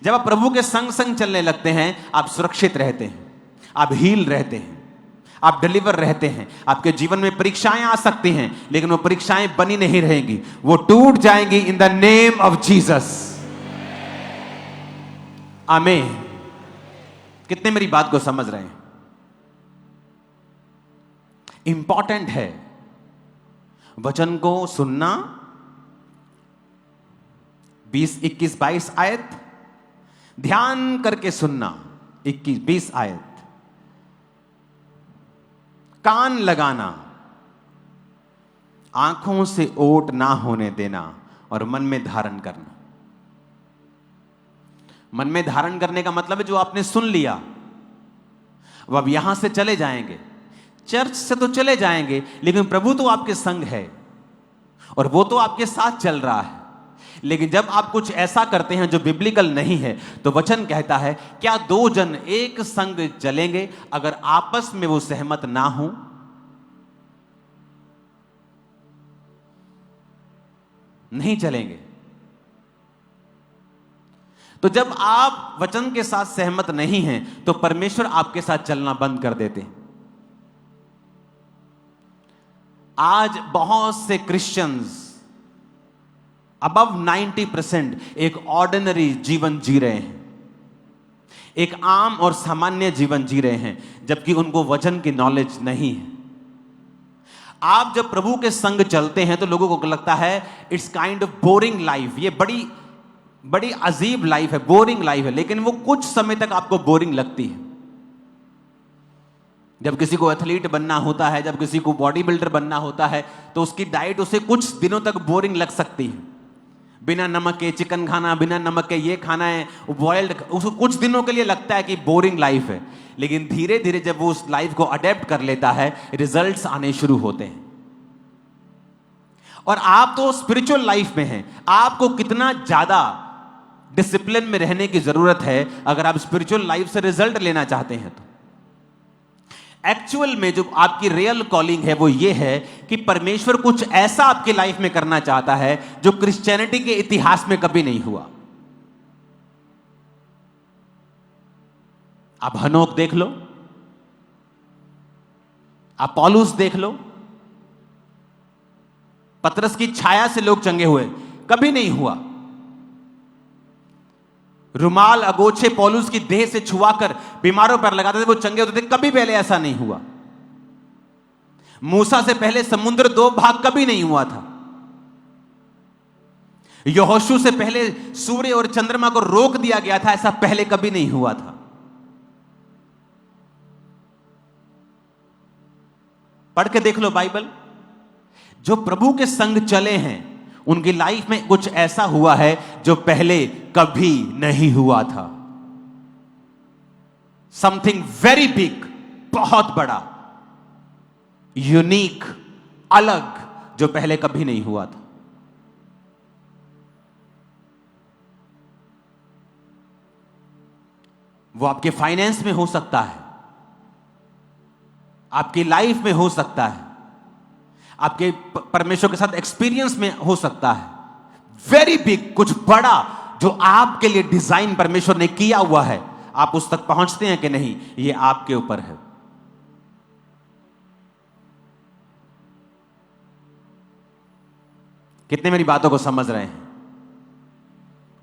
जब आप प्रभु के संग संग चलने लगते हैं, आप सुरक्षित रहते हैं, आप हील रहते हैं, आप डिलीवर रहते हैं। आपके जीवन में परीक्षाएं आ सकती हैं, लेकिन वो परीक्षाएं बनी नहीं रहेंगी, वो टूट जाएंगी in the name of Jesus. आमीन। कितने मेरी बात को समझ रहे हैं? इंपॉर्टेंट है वचन को सुनना। 20, 21, 22 आयत ध्यान करके सुनना। 21, 20 आयत कान लगाना, आंखों से ओट ना होने देना और मन में धारण करना। मन में धारण करने का मतलब है जो आपने सुन लिया, अब यहां से चले जाएंगे, चर्च से तो चले जाएंगे, लेकिन प्रभु तो आपके संग है और वो तो आपके साथ चल रहा है। लेकिन जब आप कुछ ऐसा करते हैं जो बिब्लिकल नहीं है, तो वचन कहता है क्या दो जन एक संग चलेंगे अगर आपस में वो सहमत ना हो? नहीं चलेंगे। तो जब आप वचन के साथ सहमत नहीं हैं, तो परमेश्वर आपके साथ चलना बंद कर देते हैं। आज बहुत से क्रिश्चियंस अबव 90% एक ऑर्डिनरी जीवन जी रहे हैं, एक आम और सामान्य जीवन जी रहे हैं, जबकि उनको वचन की नॉलेज नहीं है। आप जब प्रभु के संग चलते हैं तो लोगों को लगता है it's kind of boring life, ये बड़ी अजीब लाइफ है, बोरिंग लाइफ है। लेकिन वो कुछ समय तक आपको बोरिंग लगती है। जब किसी को एथलीट बनना होता है, जब किसी को बॉडी बिल्डर बनना होता है, तो उसकी डाइट उसे कुछ दिनों तक बोरिंग लग सकती है। बिना नमक के चिकन खाना, बिना नमक के ये खाना है, बॉइल्ड, उसको कुछ दिनों के लिए लगता है कि बोरिंग लाइफ है। लेकिन धीरे धीरे जब वो उस लाइफ को अडेप्ट कर लेता है, रिजल्ट्स आने शुरू होते हैं। और आप तो स्पिरिचुअल लाइफ में हैं, आपको कितना ज्यादा डिसिप्लिन में रहने की जरूरत है अगर आप स्पिरिचुअल लाइफ से रिजल्ट लेना चाहते हैं। तो एक्चुअल में जो आपकी रियल कॉलिंग है वो ये है कि परमेश्वर कुछ ऐसा आपकी लाइफ में करना चाहता है जो क्रिश्चियनिटी के इतिहास में कभी नहीं हुआ। आप हनोक देख लो, आप पौलुस देख लो, पतरस की छाया से लोग चंगे हुए, कभी नहीं हुआ। रुमाल अगोछे पौलुस की देह से छुआकर बीमारों पर लगाते थे, वो चंगे होते थे, कभी पहले ऐसा नहीं हुआ। मूसा से पहले समुद्र 2 भाग कभी नहीं हुआ था। यहोशू से पहले सूर्य और चंद्रमा को रोक दिया गया था, ऐसा पहले कभी नहीं हुआ था। पढ़ के देख लो बाइबल। जो प्रभु के संग चले हैं उनकी लाइफ में कुछ ऐसा हुआ है जो पहले कभी नहीं हुआ था। समथिंग वेरी बिग, बहुत बड़ा, यूनिक, अलग, जो पहले कभी नहीं हुआ था। वो आपके फाइनेंस में हो सकता है, आपकी लाइफ में हो सकता है, आपके परमेश्वर के साथ एक्सपीरियंस में हो सकता है। वेरी बिग, कुछ बड़ा जो आपके लिए डिजाइन परमेश्वर ने किया हुआ है। आप उस तक पहुंचते हैं कि नहीं, ये आपके ऊपर है। कितने मेरी बातों को समझ रहे हैं?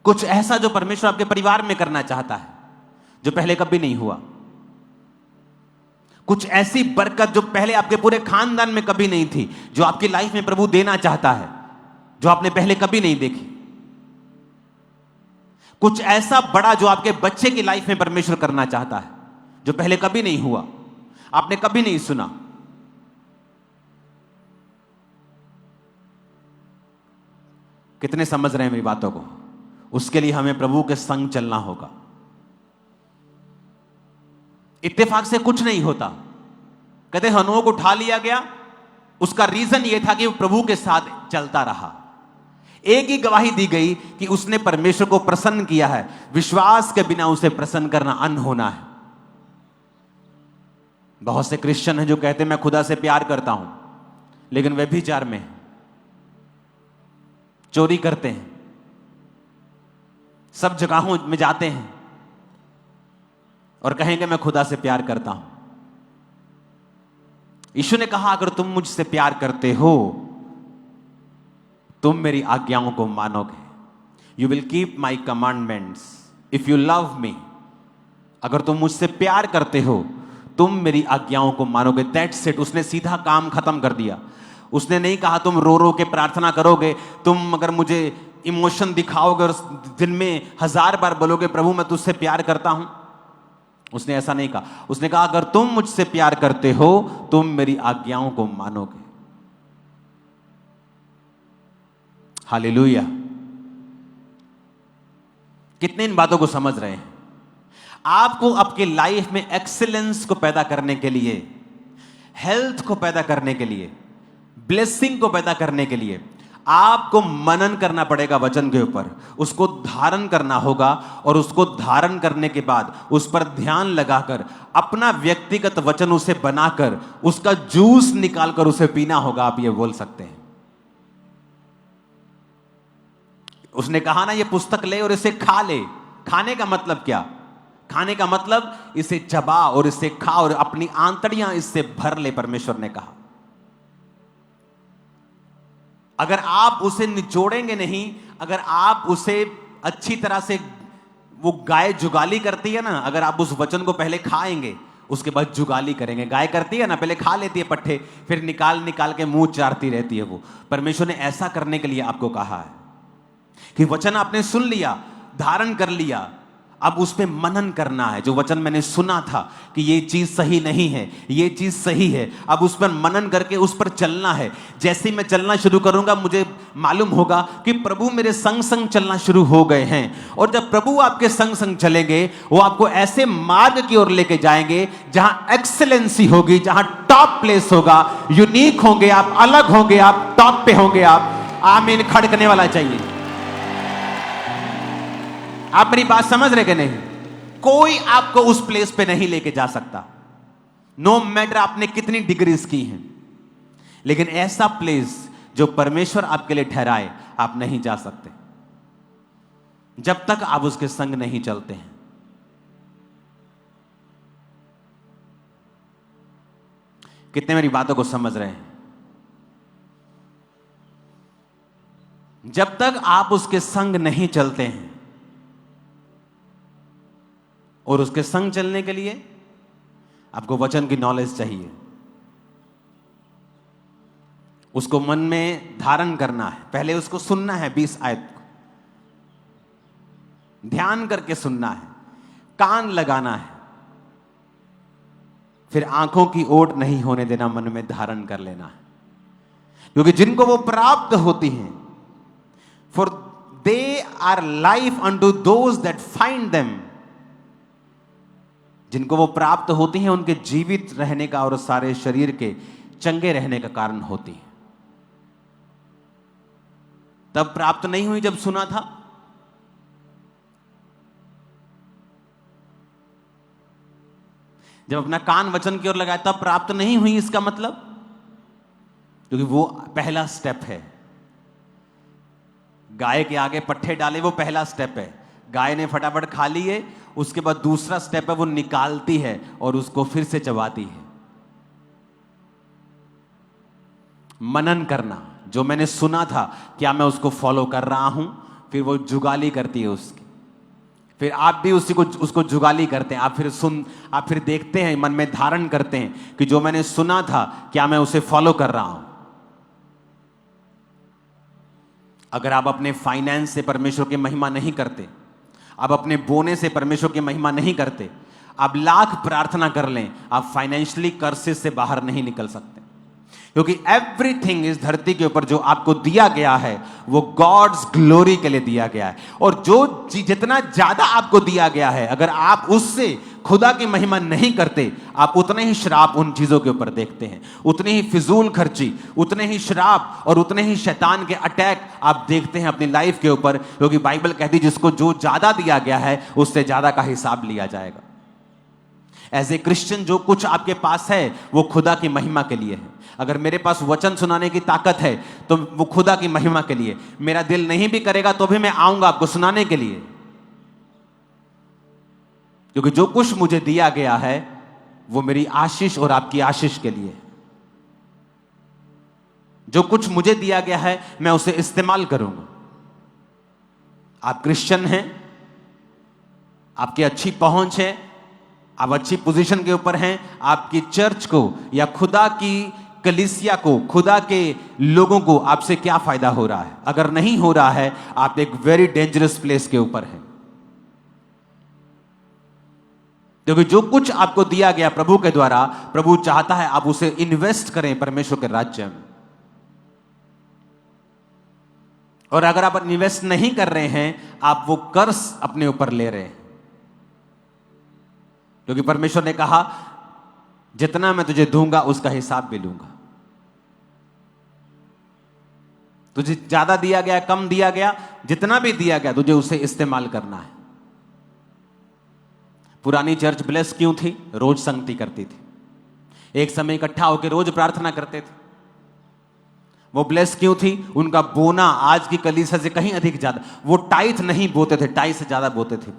कुछ ऐसा जो परमेश्वर आपके परिवार में करना चाहता है जो पहले कभी नहीं हुआ। कुछ ऐसी बरकत जो पहले आपके पूरे खानदान में कभी नहीं थी, जो आपकी लाइफ में प्रभु देना चाहता है, जो आपने पहले कभी नहीं देखी। कुछ ऐसा बड़ा जो आपके बच्चे की लाइफ में परमेश्वर करना चाहता है, जो पहले कभी नहीं हुआ, आपने कभी नहीं सुना। कितने समझ रहे हैं मेरी बातों को? उसके लिए हमें प्रभु के संग चलना होगा। इत्तेफाक से कुछ नहीं होता। कहते हनोक उठा लिया गया, उसका रीजन यह था कि वो प्रभु के साथ चलता रहा। एक ही गवाही दी गई कि उसने परमेश्वर को प्रसन्न किया है। विश्वास के बिना उसे प्रसन्न करना अनहोना है। बहुत से क्रिश्चियन हैं जो कहते हैं मैं खुदा से प्यार करता हूं, लेकिन व्यभिचार में, चोरी करते हैं, सब जगहों में जाते हैं और कहेंगे मैं खुदा से प्यार करता हूं। यीशु ने कहा अगर तुम मुझसे प्यार करते हो तुम मेरी आज्ञाओं को मानोगे। You will keep my commandments if you love me. अगर तुम मुझसे प्यार करते हो तुम मेरी आज्ञाओं को मानोगे। That's it. उसने सीधा काम खत्म कर दिया। उसने नहीं कहा तुम रो रो के प्रार्थना करोगे, तुम अगर मुझे इमोशन दिखाओगे और दिन में 1000 बार बोलोगे प्रभु मैं तुझसे प्यार करता हूं। उसने ऐसा नहीं कहा। उसने कहा अगर तुम मुझसे प्यार करते हो तुम मेरी आज्ञाओं को मानोगे। हालेलुया। कितने इन बातों को समझ रहे हैं? आपको आपके लाइफ में एक्सीलेंस को पैदा करने के लिए, हेल्थ को पैदा करने के लिए, ब्लेसिंग को पैदा करने के लिए आपको मनन करना पड़ेगा वचन के ऊपर, उसको धारण करना होगा, और उसको धारण करने के बाद उस पर ध्यान लगाकर अपना व्यक्तिगत वचन उसे बनाकर उसका जूस निकालकर उसे पीना होगा। आप ये बोल सकते हैं। उसने कहा ना, ये पुस्तक ले और इसे खा ले। खाने का मतलब क्या? खाने का मतलब इसे चबा और इसे खा और अपनी आंतड़ियां इससे भर ले, परमेश्वर ने कहा। अगर आप उसे निचोड़ेंगे नहीं, अगर आप उसे अच्छी तरह से, वो गाय जुगाली करती है ना, अगर आप उस वचन को पहले खाएंगे उसके बाद जुगाली करेंगे। गाय करती है ना, पहले खा लेती है पट्ठे, फिर निकाल निकाल के मुंह चारती रहती है वो। परमेश्वर ने ऐसा करने के लिए आपको कहा है कि वचन आपने सुन लिया, धारण कर लिया, अब उस पे मनन करना है। जो वचन मैंने सुना था कि ये चीज सही नहीं है, ये चीज सही है, अब उस पर मनन करके उस पर चलना है। जैसे ही मैं चलना शुरू करूंगा, मुझे मालूम होगा कि प्रभु मेरे संग संग चलना शुरू हो गए हैं। और जब प्रभु आपके संग संग चलेंगे, वो आपको ऐसे मार्ग की ओर लेके जाएंगे जहां एक्सेलेंसी होगी, जहां टॉप प्लेस होगा, यूनिक होंगे आप, अलग होंगे आप, टॉप पे होंगे आप। आमीन खड़कने वाला चाहिए। आप मेरी बात समझ रहे कि नहीं? कोई आपको उस प्लेस पे नहीं लेके जा सकता, नो मैटर आपने कितनी डिग्रीज की हैं, लेकिन ऐसा प्लेस जो परमेश्वर आपके लिए ठहराए, आप नहीं जा सकते जब तक आप उसके संग नहीं चलते हैं। कितने मेरी बातों को समझ रहे हैं? जब तक आप उसके संग नहीं चलते हैं, और उसके संग चलने के लिए आपको वचन की नॉलेज चाहिए, उसको मन में धारण करना है। पहले उसको सुनना है, 20 आयत को ध्यान करके सुनना है, कान लगाना है, फिर आंखों की ओट नहीं होने देना, मन में धारण कर लेना है। क्योंकि जिनको वो प्राप्त होती हैं, for they are life unto those that find them, जिनको वो प्राप्त होती हैं उनके जीवित रहने का और सारे शरीर के चंगे रहने का कारण होती है। तब प्राप्त नहीं हुई जब सुना था। जब अपना कान वचन की ओर लगाया तब प्राप्त नहीं हुई, इसका मतलब, क्योंकि वो पहला स्टेप है। गाय के आगे पट्ठे डाले, वो पहला स्टेप है। गाय ने फटाफट खा लिए, उसके बाद दूसरा स्टेप है वो निकालती है और उसको फिर से चबाती है। मनन करना, जो मैंने सुना था क्या मैं उसको फॉलो कर रहा हूं? फिर वो जुगाली करती है उसकी, फिर आप भी उसको जुगाली करते हैं। आप फिर देखते हैं, मन में धारण करते हैं कि जो मैंने सुना था क्या मैं उसे फॉलो कर रहा हूं। अगर आप अपने फाइनेंस से परमेश्वर की महिमा नहीं करते, आप अपने बोने से परमेश्वर की महिमा नहीं करते, आप लाख प्रार्थना कर लें, आप फाइनेंशियली कर्सेस से बाहर नहीं निकल सकते। क्योंकि एवरीथिंग इस धरती के ऊपर जो आपको दिया गया है वो गॉड्स ग्लोरी के लिए दिया गया है। और जो जितना ज्यादा आपको दिया गया है, अगर आप उससे खुदा की महिमा नहीं करते, आप उतने ही श्राप उन चीजों के ऊपर देखते हैं, उतनी ही फिजूल खर्ची, उतने ही श्राप और उतने ही शैतान के अटैक आप देखते हैं अपनी लाइफ के ऊपर। क्योंकि बाइबल कहती है जिसको जो ज्यादा दिया गया है उससे ज्यादा का हिसाब लिया जाएगा। एज ए क्रिश्चियन जो कुछ आपके पास है वो खुदा की महिमा के लिए है। अगर मेरे पास वचन सुनाने की ताकत है तो वो खुदा की महिमा के लिए। मेरा दिल नहीं भी करेगा तो भी मैं आऊंगा आपको सुनाने के लिए, क्योंकि जो कुछ मुझे दिया गया है वो मेरी आशीष और आपकी आशीष के लिए। जो कुछ मुझे दिया गया है मैं उसे इस्तेमाल करूंगा। आप क्रिश्चियन हैं, आपकी अच्छी पहुंच है, आप अच्छी पोजीशन के ऊपर हैं, आपकी चर्च को या खुदा की कलीसिया को, खुदा के लोगों को आपसे क्या फायदा हो रहा है? अगर नहीं हो रहा है, आप एक वेरी डेंजरस प्लेस के ऊपर हैं। क्योंकि जो कुछ आपको दिया गया प्रभु के द्वारा, प्रभु चाहता है आप उसे इन्वेस्ट करें परमेश्वर के राज्य में। और अगर आप इन्वेस्ट नहीं कर रहे हैं, आप वो कर्ज अपने ऊपर ले रहे हैं। क्योंकि परमेश्वर ने कहा जितना मैं तुझे दूंगा उसका हिसाब भी लूंगा। तुझे ज्यादा दिया गया, कम दिया गया, जितना भी दिया गया तुझे उसे इस्तेमाल करना है। पुरानी चर्च ब्लेस क्यों थी? रोज संगति करती थी, एक समय इकट्ठा होकर रोज प्रार्थना करते थे। वो ब्लेस क्यों थी? उनका बोना आज की कलीसिया से कहीं अधिक ज्यादा, वो टाइथ नहीं बोते थे, टाइथ से ज्यादा बोते थे।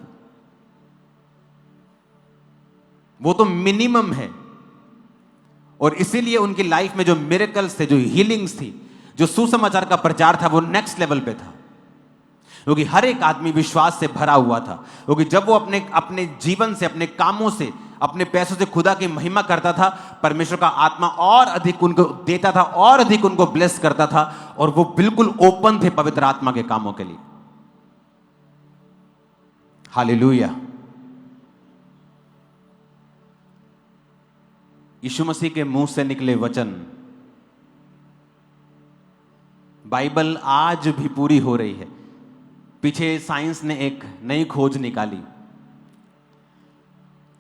वो तो मिनिमम है। और इसीलिए उनकी लाइफ में जो मिरेकल्स थे, जो हीलिंग्स थी, जो सुसमाचार का प्रचार था, वो नेक्स्ट लेवल पे था। क्योंकि हर एक आदमी विश्वास से भरा हुआ था। क्योंकि जब वो अपने जीवन से, अपने कामों से, अपने पैसों से खुदा की महिमा करता था, परमेश्वर का आत्मा और अधिक उनको देता था, और अधिक उनको ब्लेस करता था, और वो बिल्कुल ओपन थे पवित्र आत्मा के कामों के लिए। हालेलुया। यीशु मसीह के मुंह से निकले वचन, बाइबल आज भी पूरी हो रही है। पीछे साइंस ने एक नई खोज निकाली।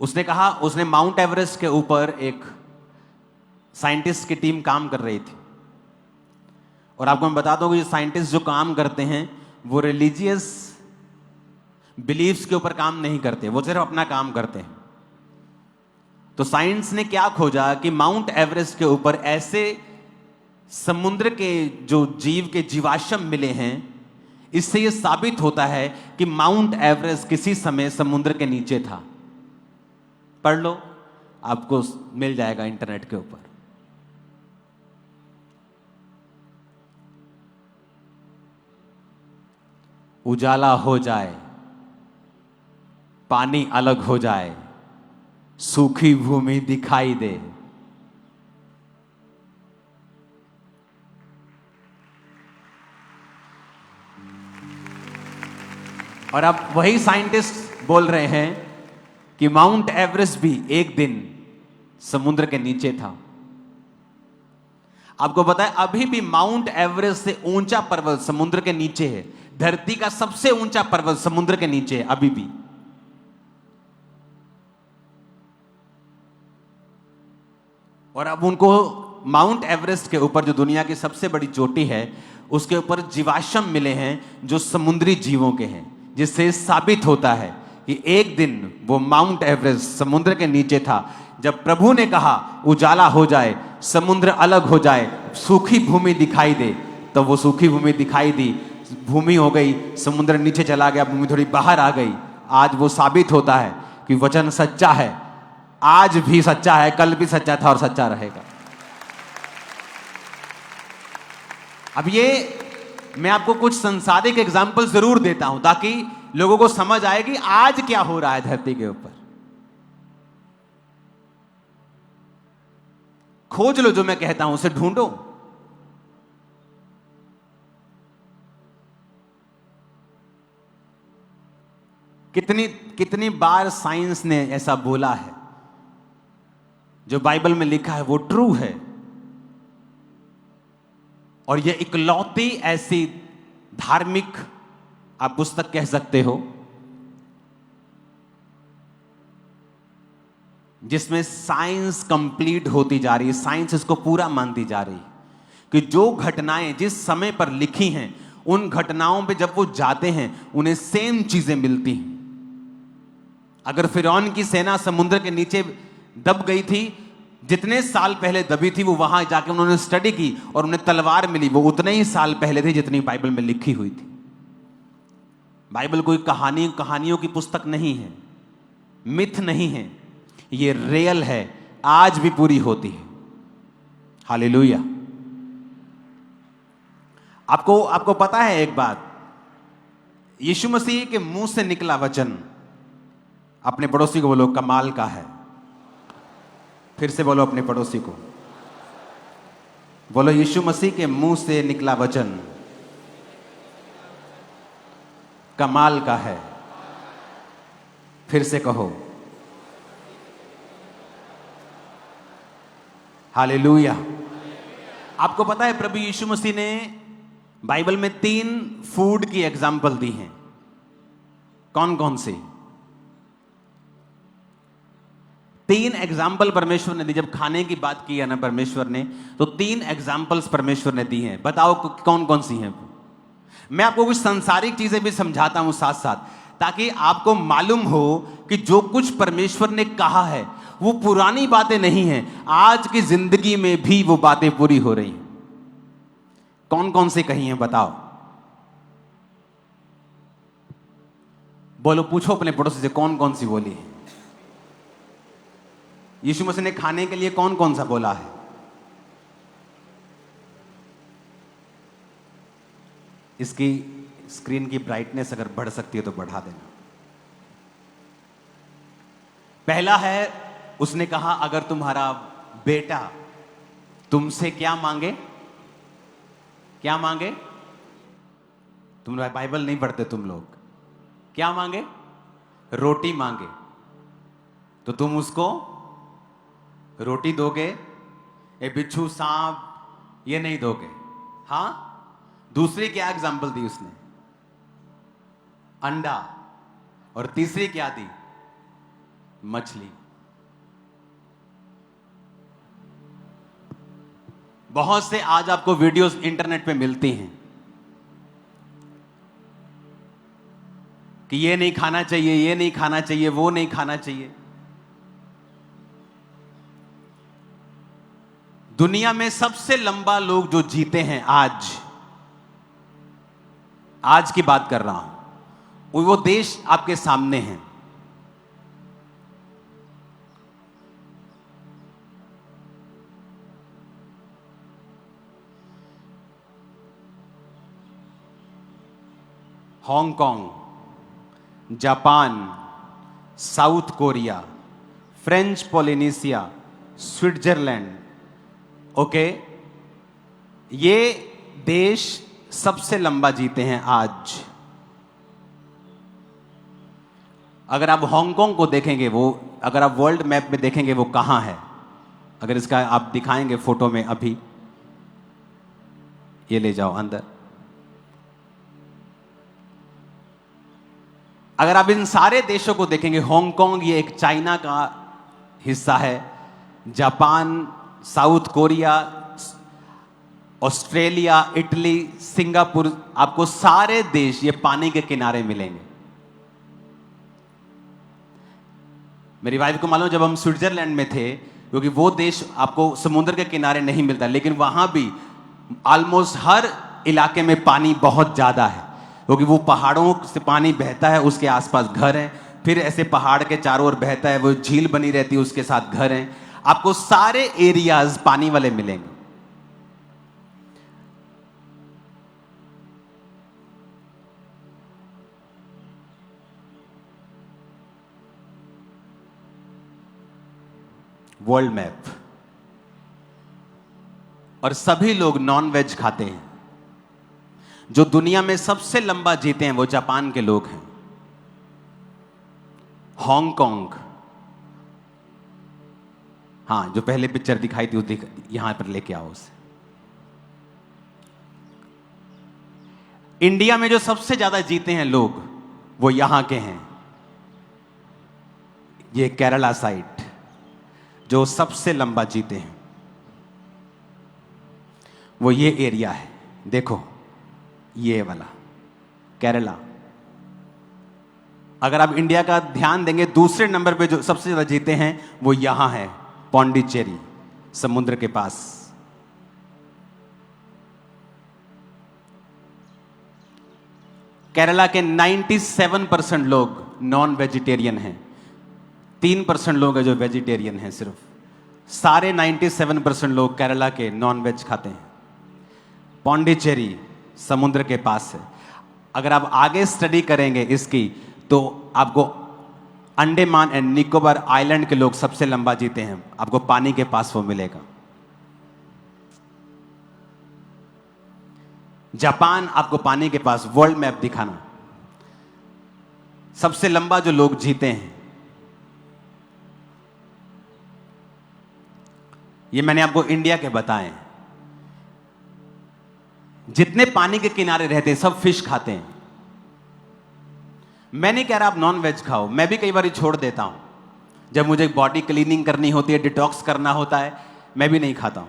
उसने कहा, उसने माउंट एवरेस्ट के ऊपर एक साइंटिस्ट की टीम काम कर रही थी। और आपको मैं बता दूं कि साइंटिस्ट जो काम करते हैं वो रिलीजियस बिलीफ्स के ऊपर काम नहीं करते, वो सिर्फ अपना काम करते हैं। तो साइंस ने क्या खोजा कि माउंट एवरेस्ट के ऊपर ऐसे समुद्र के जो जीव के जीवाश्म मिले हैं। इससे यह साबित होता है कि माउंट एवरेस्ट किसी समय समुद्र के नीचे था। पढ़ लो, आपको मिल जाएगा इंटरनेट के ऊपर। उजाला हो जाए, पानी अलग हो जाए, सूखी भूमि दिखाई दे। और अब वही साइंटिस्ट बोल रहे हैं कि माउंट एवरेस्ट भी एक दिन समुद्र के नीचे था। आपको पता है, अभी भी माउंट एवरेस्ट से ऊंचा पर्वत समुद्र के नीचे है। धरती का सबसे ऊंचा पर्वत समुद्र के नीचे है अभी भी। और अब उनको माउंट एवरेस्ट के ऊपर, जो दुनिया की सबसे बड़ी चोटी है, उसके ऊपर जीवाश्म मिले हैं जो समुद्री जीवों के हैं, जिससे साबित होता है कि एक दिन वो माउंट एवरेस्ट समुद्र के नीचे था। जब प्रभु ने कहा उजाला हो जाए, समुद्र अलग हो जाए, सूखी भूमि दिखाई दे, तो वो सूखी भूमि दिखाई दी, भूमि हो गई, समुद्र नीचे चला गया, भूमि थोड़ी बाहर आ गई। आज वो साबित होता है कि वचन सच्चा है, आज भी सच्चा है, कल भी सच्चा था और सच्चा रहेगा। अब ये मैं आपको कुछ संसारिक एग्जाम्पल जरूर देता हूं ताकि लोगों को समझ आए कि आज क्या हो रहा है धरती के ऊपर। खोज लो जो मैं कहता हूं, उसे ढूंढो। कितनी बार साइंस ने ऐसा बोला है, जो बाइबल में लिखा है वो ट्रू है। और ये इकलौती ऐसी धार्मिक आप पुस्तक कह सकते हो जिसमें साइंस कंप्लीट होती जा रही है, साइंस इसको पूरा मानती जा रही है कि जो घटनाएं जिस समय पर लिखी हैं, उन घटनाओं पे जब वो जाते हैं उन्हें सेम चीजें मिलती हैं। अगर फिरौन की सेना समुद्र के नीचे दब गई थी, जितने साल पहले दबी थी, वो वहां जाके उन्होंने स्टडी की और उन्हें तलवार मिली, वो उतने ही साल पहले थी जितनी बाइबल में लिखी हुई थी। बाइबल कोई कहानियों की पुस्तक नहीं है, मिथ नहीं है, ये रियल है, आज भी पूरी होती है। हालेलुया। आपको पता है एक बात, यीशु मसीह के मुंह से निकला वचन, अपने पड़ोसी को बोलो कमाल का है। फिर से बोलो अपने पड़ोसी को, बोलो यीशु मसीह के मुंह से निकला वचन कमाल का है। फिर से कहो हालेलुया। आपको पता है प्रभु यीशु मसीह ने बाइबल में 3 फूड की एग्जाम्पल दी हैं। कौन कौन सी? 3 एग्जाम्पल परमेश्वर ने दी। जब खाने की बात की है ना परमेश्वर ने, तो 3 एग्जाम्पल्स परमेश्वर ने दी हैं। बताओ कौन कौन सी हैं? मैं आपको कुछ सांसारिक चीजें भी समझाता हूं साथ साथ, ताकि आपको मालूम हो कि जो कुछ परमेश्वर ने कहा है वो पुरानी बातें नहीं हैं, आज की जिंदगी में भी वो बातें पूरी हो रही हैं। कौन कौन सी कही हैं बताओ? बोलो, पूछो अपने पड़ोसी से कौन कौन सी बोली है। यीशु मसीह ने खाने के लिए कौन कौन सा बोला है? इसकी स्क्रीन की ब्राइटनेस अगर बढ़ सकती है तो बढ़ा देना। पहला है, उसने कहा अगर तुम्हारा बेटा तुमसे क्या मांगे, क्या मांगे? तुम बाइबल नहीं पढ़ते तुम लोग। क्या मांगे? रोटी मांगे तो तुम उसको रोटी दोगे? ये बिच्छू सांप ये नहीं दोगे। हां, दूसरी क्या एग्जाम्पल दी उसने? अंडा। और तीसरी क्या दी? मछली। बहुत से आज आपको वीडियोस इंटरनेट पे मिलती हैं कि ये नहीं खाना चाहिए, ये नहीं खाना चाहिए, वो नहीं खाना चाहिए। दुनिया में सबसे लंबा लोग जो जीते हैं आज की बात कर रहा हूं, वो देश आपके सामने हैं। Hong Kong, Japan, south Korea, French Polynesia, Switzerland. Okay, ये देश सबसे लंबा जीते हैं आज। अगर आप हांगकांग को देखेंगे, वो अगर आप वर्ल्ड मैप में देखेंगे वो कहां है, अगर इसका आप दिखाएंगे फोटो में अभी, ये ले जाओ अंदर। अगर आप इन सारे देशों को देखेंगे, हांगकांग ये एक चाइना का हिस्सा है, Japan, south Korea, Australia, Italy, Singapore, आपको सारे देश ये पानी के किनारे मिलेंगे। मेरी वाइफ को मालूम, जब हम स्विट्जरलैंड में थे, क्योंकि वो देश आपको समुद्र के किनारे नहीं मिलता, लेकिन वहां भी ऑलमोस्ट हर इलाके में पानी बहुत ज्यादा है, क्योंकि वो पहाड़ों से पानी बहता है, उसके आसपास घर हैं, फिर ऐसे पहाड़ के चारों ओर बहता है, वो झील बनी रहती है, उसके साथ घर हैं। आपको सारे एरियाज पानी वाले मिलेंगे। World map. और सभी लोग नॉन वेज खाते हैं। जो दुनिया में सबसे लंबा जीते हैं वो जापान के लोग हैं। हांगकांग, हाँ, जो पहले पिक्चर दिखाई थी वो यहां पर लेके आओ उसे। इंडिया में जो सबसे ज्यादा जीते हैं लोग वो यहां के हैं। ये केरला साइड जो सबसे लंबा जीते हैं, वो ये एरिया है। देखो ये वाला केरला। अगर आप इंडिया का ध्यान देंगे, दूसरे नंबर पे जो सबसे ज्यादा जीते हैं वो यहां है, पौंडीचेरी, समुद्र के पास। केरला के 97% लोग नॉन वेजिटेरियन हैं। 3% लोग हैं जो वेजिटेरियन हैं सिर्फ। सारे 97% लोग केरला के नॉन वेज खाते हैं। पौंडीचेरी समुद्र के पास है। अगर आप आगे स्टडी करेंगे इसकी, तो आपको अंडमान एंड निकोबार आइलैंड के लोग सबसे लंबा जीते हैं। आपको पानी के पास वो मिलेगा। जापान आपको पानी के पास। वर्ल्ड मैप दिखाना, सबसे लंबा जो लोग जीते हैं, ये मैंने आपको इंडिया के बताए। जितने पानी के किनारे रहते हैं सब फिश खाते हैं। मैं नहीं कह रहा आप नॉन वेज खाओ, मैं भी कई बार छोड़ देता हूं। जब मुझे बॉडी क्लीनिंग करनी होती है, डिटॉक्स करना होता है, मैं भी नहीं खाता हूं।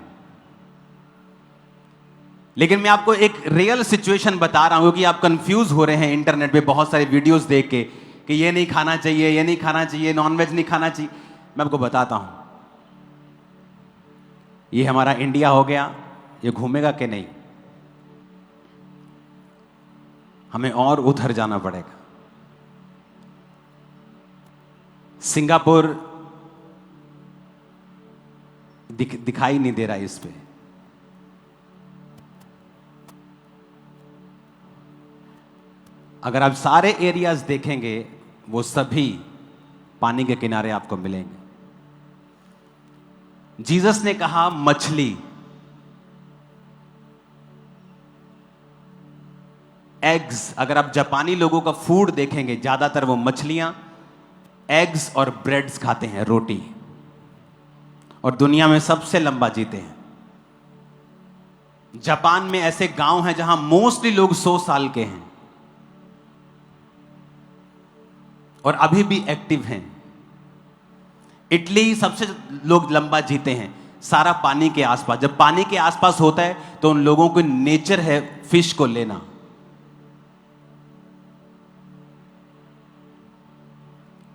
लेकिन मैं आपको एक रियल सिचुएशन बता रहा हूं कि आप कंफ्यूज हो रहे हैं इंटरनेट पे बहुत सारे वीडियोस देख के कि ये नहीं खाना चाहिए, ये नहीं खाना चाहिए, नॉनवेज नहीं खाना चाहिए। मैं आपको बताता हूं, ये हमारा इंडिया हो गया, ये घूमेगा कि नहीं? हमें और उधर जाना पड़ेगा। सिंगापुर दिखाई नहीं दे रहा इस पे। अगर आप सारे एरियाज देखेंगे वो सभी पानी के किनारे आपको मिलेंगे। जीसस ने कहा मछली, एग्स, अगर आप जापानी लोगों का फूड देखेंगे ज्यादातर वो मछलियां, एग्स और ब्रेड्स खाते हैं, रोटी, और दुनिया में सबसे लंबा जीते हैं। जापान में ऐसे गांव हैं जहां मोस्टली लोग 100 साल के हैं और अभी भी एक्टिव हैं। इटली सबसे लोग लंबा जीते हैं, सारा पानी के आसपास। जब पानी के आसपास होता है तो उन लोगों को नेचर है फिश को लेना।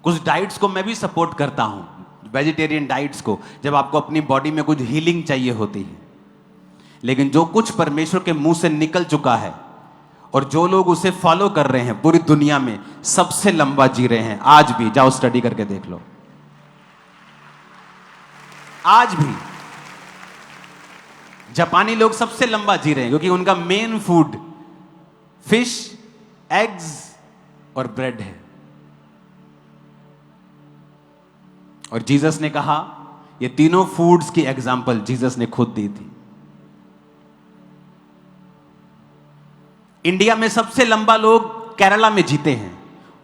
कुछ डाइट्स को मैं भी सपोर्ट करता हूं, वेजिटेरियन डाइट्स को, जब आपको अपनी बॉडी में कुछ हीलिंग चाहिए होती है। लेकिन जो कुछ परमेश्वर के मुंह से निकल चुका है और जो लोग उसे फॉलो कर रहे हैं, पूरी दुनिया में सबसे लंबा जी रहे हैं आज भी। जाओ स्टडी करके देख लो, आज भी जापानी लोग सबसे लंबा जी रहे हैं क्योंकि उनका मेन फूड फिश, एग्स और ब्रेड है। और जीसस ने कहा, ये तीनों फूड्स की एग्जाम्पल जीसस ने खुद दी थी। इंडिया में सबसे लंबा लोग केरला में जीते हैं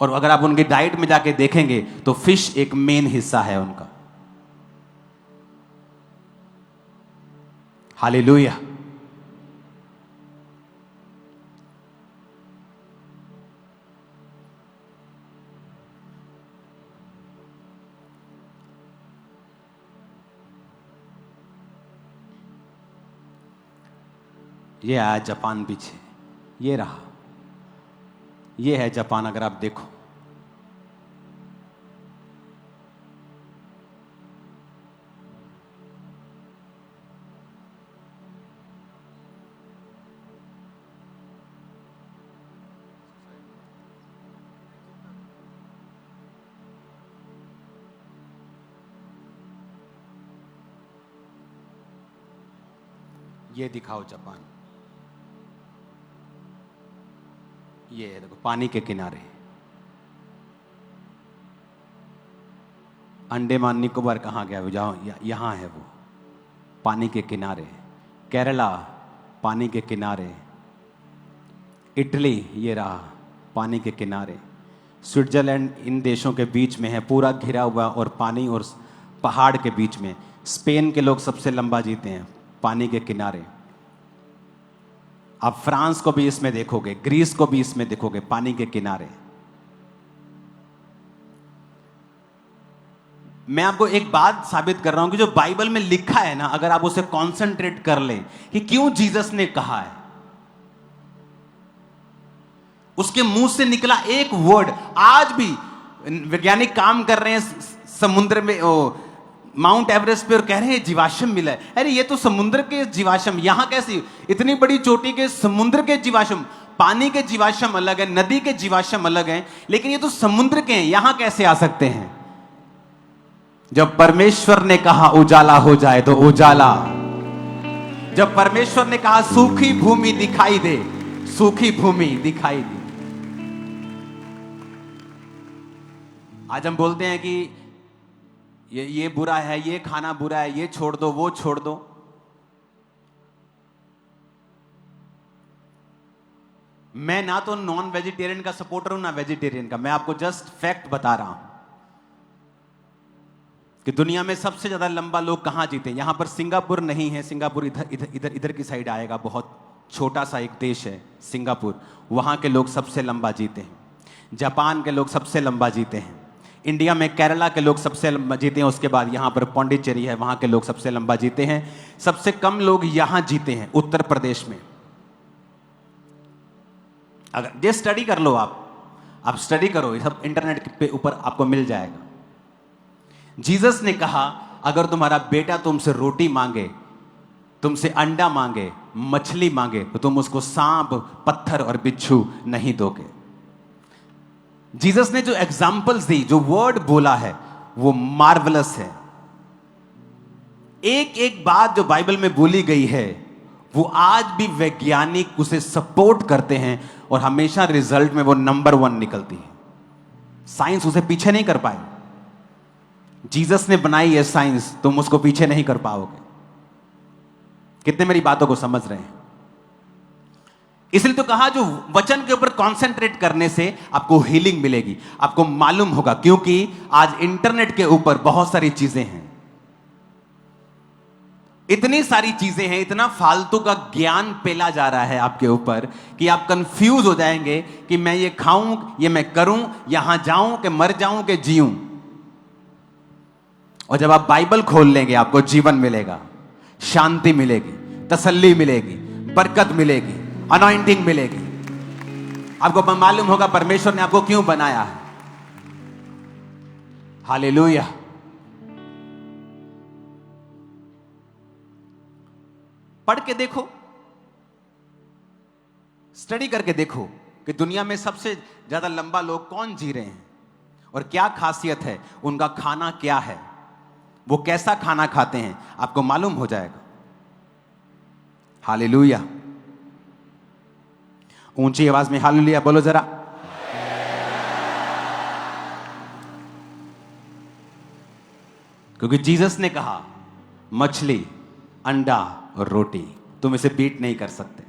और अगर आप उनकी डाइट में जाके देखेंगे तो फिश एक मेन हिस्सा है उनका। हालेलुया। ये आया जापान पीछे, ये रहा, ये है जापान। अगर आप देखो, ये दिखाओ जापान, ये है देखो पानी के किनारे। अंडमान निकोबार कहाँ गया वो? जाओ, यहां है वो, पानी के किनारे। केरला पानी के किनारे, इटली ये रहा पानी के किनारे, स्विट्जरलैंड इन देशों के बीच में है, पूरा घिरा हुआ और पानी और पहाड़ के बीच में। स्पेन के लोग सबसे लंबा जीते हैं पानी के किनारे। आप फ्रांस को भी इसमें देखोगे, ग्रीस को भी इसमें देखोगे, पानी के किनारे। मैं आपको एक बात साबित कर रहा हूं कि जो बाइबल में लिखा है ना, अगर आप उसे कॉन्सेंट्रेट कर लें कि क्यों जीसस ने कहा है, उसके मुंह से निकला एक वर्ड। आज भी वैज्ञानिक काम कर रहे हैं समुद्र में, माउंट एवरेस्ट पे, और कह रहे हैं जीवाश्म मिला है। अरे ये तो समुद्र के जीवाश्म, यहां कैसी इतनी बड़ी चोटी के समुद्र के जीवाश्म? पानी के जीवाश्म अलग है, नदी के जीवाश्म अलग हैं, लेकिन ये तो समुद्र के हैं, यहां कैसे आ सकते हैं? जब परमेश्वर ने कहा उजाला हो जाए तो उजाला, जब परमेश्वर ने कहा सूखी भूमि दिखाई दे, सूखी भूमि दिखाई दी। आज हम बोलते हैं कि ये बुरा है, ये खाना बुरा है, ये छोड़ दो, वो छोड़ दो। मैं ना तो नॉन वेजिटेरियन का सपोर्टर हूं ना वेजिटेरियन का, मैं आपको जस्ट फैक्ट बता रहा हूं कि दुनिया में सबसे ज्यादा लंबा लोग कहां जीते। यहां पर सिंगापुर नहीं है, सिंगापुर इधर इधर इधर इधर की साइड आएगा, बहुत छोटा सा एक देश है सिंगापुर, वहाँ के लोग सबसे लंबा जीते हैं। जापान के लोग सबसे लंबा जीते हैं। इंडिया में केरला के लोग सबसे लंबा जीते हैं। उसके बाद यहाँ पर पौंडीचेरी है, वहाँ के लोग सबसे लंबा जीते हैं। सबसे कम लोग यहाँ जीते हैं उत्तर प्रदेश में। अगर ये स्टडी कर लो, आप स्टडी करो, ये सब इंटरनेट पे ऊपर आपको मिल जाएगा। जीसस ने कहा अगर तुम्हारा बेटा तुमसे रोटी मांगे, तुमसे अंडा मांगे, मछली मांगे, तो तुम उसको सांप, पत्थर और बिच्छू नहीं दोगे। जीसस ने जो एग्जाम्पल्स दी, जो वर्ड बोला है, वो मार्वलस है। एक एक बात जो बाइबल में बोली गई है, वो आज भी वैज्ञानिक उसे सपोर्ट करते हैं और हमेशा रिजल्ट में वो नंबर 1 निकलती है। साइंस उसे पीछे नहीं कर पाए। जीसस ने बनाई है साइंस, तुम उसको पीछे नहीं कर पाओगे। कितने मेरी बातों को समझ रहे हैं? इसलिए तो कहा जो वचन के ऊपर कंसंट्रेट करने से आपको हीलिंग मिलेगी, आपको मालूम होगा, क्योंकि आज इंटरनेट के ऊपर बहुत सारी चीजें हैं, इतनी सारी चीजें हैं, इतना फालतू का ज्ञान पेला जा रहा है आपके ऊपर कि आप कंफ्यूज हो जाएंगे कि मैं ये खाऊं, ये मैं करूं, यहां जाऊं कि मर जाऊं कि जीऊं। और जब आप बाइबल खोल लेंगे, आपको जीवन मिलेगा, शांति मिलेगी, तसल्ली मिलेगी, बरकत मिलेगी, अनॉइंटिंग मिलेगी। आपको मालूम होगा परमेश्वर ने आपको क्यों बनाया है। हालेलुया। पढ़ के देखो, स्टडी करके देखो कि दुनिया में सबसे ज्यादा लंबा लोग कौन जी रहे हैं और क्या खासियत है, उनका खाना क्या है, वो कैसा खाना खाते हैं, आपको मालूम हो जाएगा। हालेलुया। ऊंची आवाज में हालेलुया बोलो जरा। क्योंकि जीसस ने कहा मछली, अंडा और रोटी तुम इसे बीट नहीं कर सकते।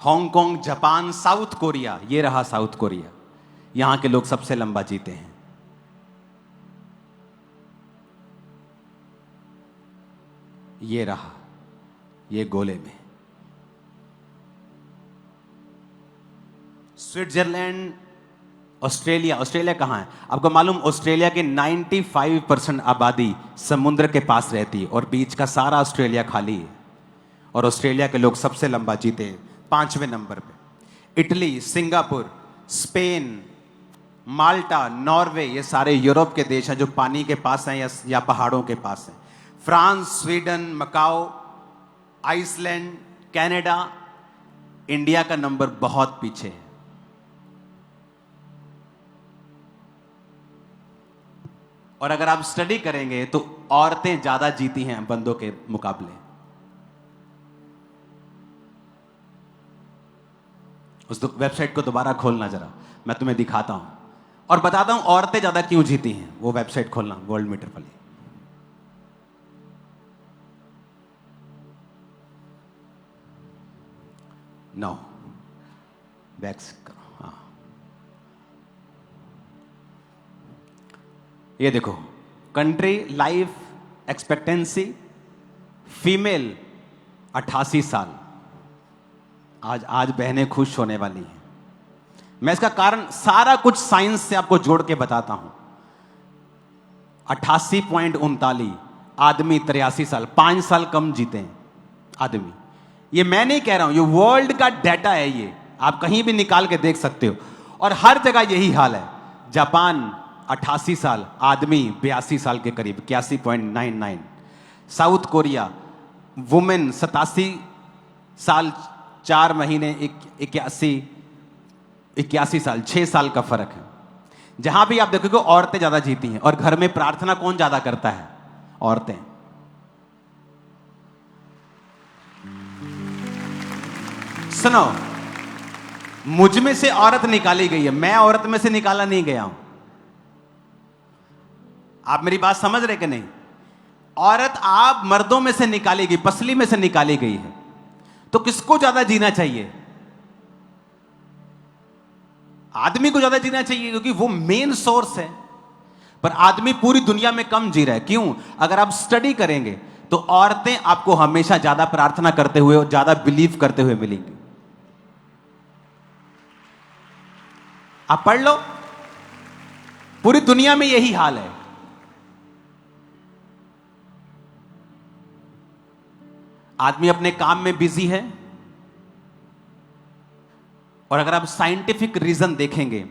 हांगकांग, जापान, साउथ कोरिया, ये रहा साउथ कोरिया, यहां के लोग सबसे लंबा जीते हैं। ये रहा, ये गोले में स्विट्जरलैंड, ऑस्ट्रेलिया। ऑस्ट्रेलिया कहां है आपको मालूम? ऑस्ट्रेलिया की 95% आबादी समुद्र के पास रहती है और बीच का सारा ऑस्ट्रेलिया खाली है। और ऑस्ट्रेलिया के लोग सबसे लंबा जीते हैं 5वें नंबर पे। इटली, सिंगापुर, स्पेन, माल्टा, नॉर्वे, ये सारे यूरोप के देश हैं जो पानी के पास हैं या पहाड़ों के पास हैं। France, Sweden, Macau, Iceland, Canada. India का नंबर बहुत पीछे है। और अगर आप स्टडी करेंगे तो औरतें ज्यादा जीती हैं बंदों के मुकाबले। उस वेबसाइट को दोबारा खोलना जरा, मैं तुम्हें दिखाता हूं और बताता हूं औरतें ज्यादा क्यों जीती हैं। वो वेबसाइट खोलना, वर्ल्ड मीटर वाली। नो, बैक्स करो। हाँ, ये देखो, कंट्री लाइफ एक्सपेक्टेंसी फीमेल 88 साल। आज बहनें खुश होने वाली हैं। मैं इसका कारण सारा कुछ साइंस से आपको जोड़ के बताता हूं। 88.39, आदमी 83 साल, 5 साल कम जीते हैं आदमी। ये मैं नहीं कह रहा हूं, ये वर्ल्ड का डाटा है, ये आप कहीं भी निकाल के देख सकते हो। और हर जगह यही हाल है। जापान 88 साल, आदमी 82 साल के करीब, 81.99। साउथ कोरिया वुमेन 87 साल 4 महीने, 81 साल, 6 साल का फर्क है। जहां भी आप देखोगे औरतें ज्यादा जीती हैं। और घर में प्रार्थना कौन ज्यादा करता है? औरतें। सुनो, मुझ में से औरत निकाली गई है, मैं औरत में से निकाला नहीं गया हूं। आप मेरी बात समझ रहे कि नहीं? औरत आप मर्दों में से निकाली गई, पसली में से निकाली गई है। तो किसको ज्यादा जीना चाहिए? आदमी को ज्यादा जीना चाहिए, क्योंकि वो मेन सोर्स है। पर आदमी पूरी दुनिया में कम जी रहा है। क्यों? अगर आप स्टडी करेंगे तो औरतें आपको हमेशा ज्यादा प्रार्थना करते हुए और ज्यादा बिलीव करते हुए मिलेंगी। आप पढ़ लो, पूरी दुनिया में यही हाल है। आदमी अपने काम में बिजी है, और अगर आप साइंटिफिक रीजन देखेंगे,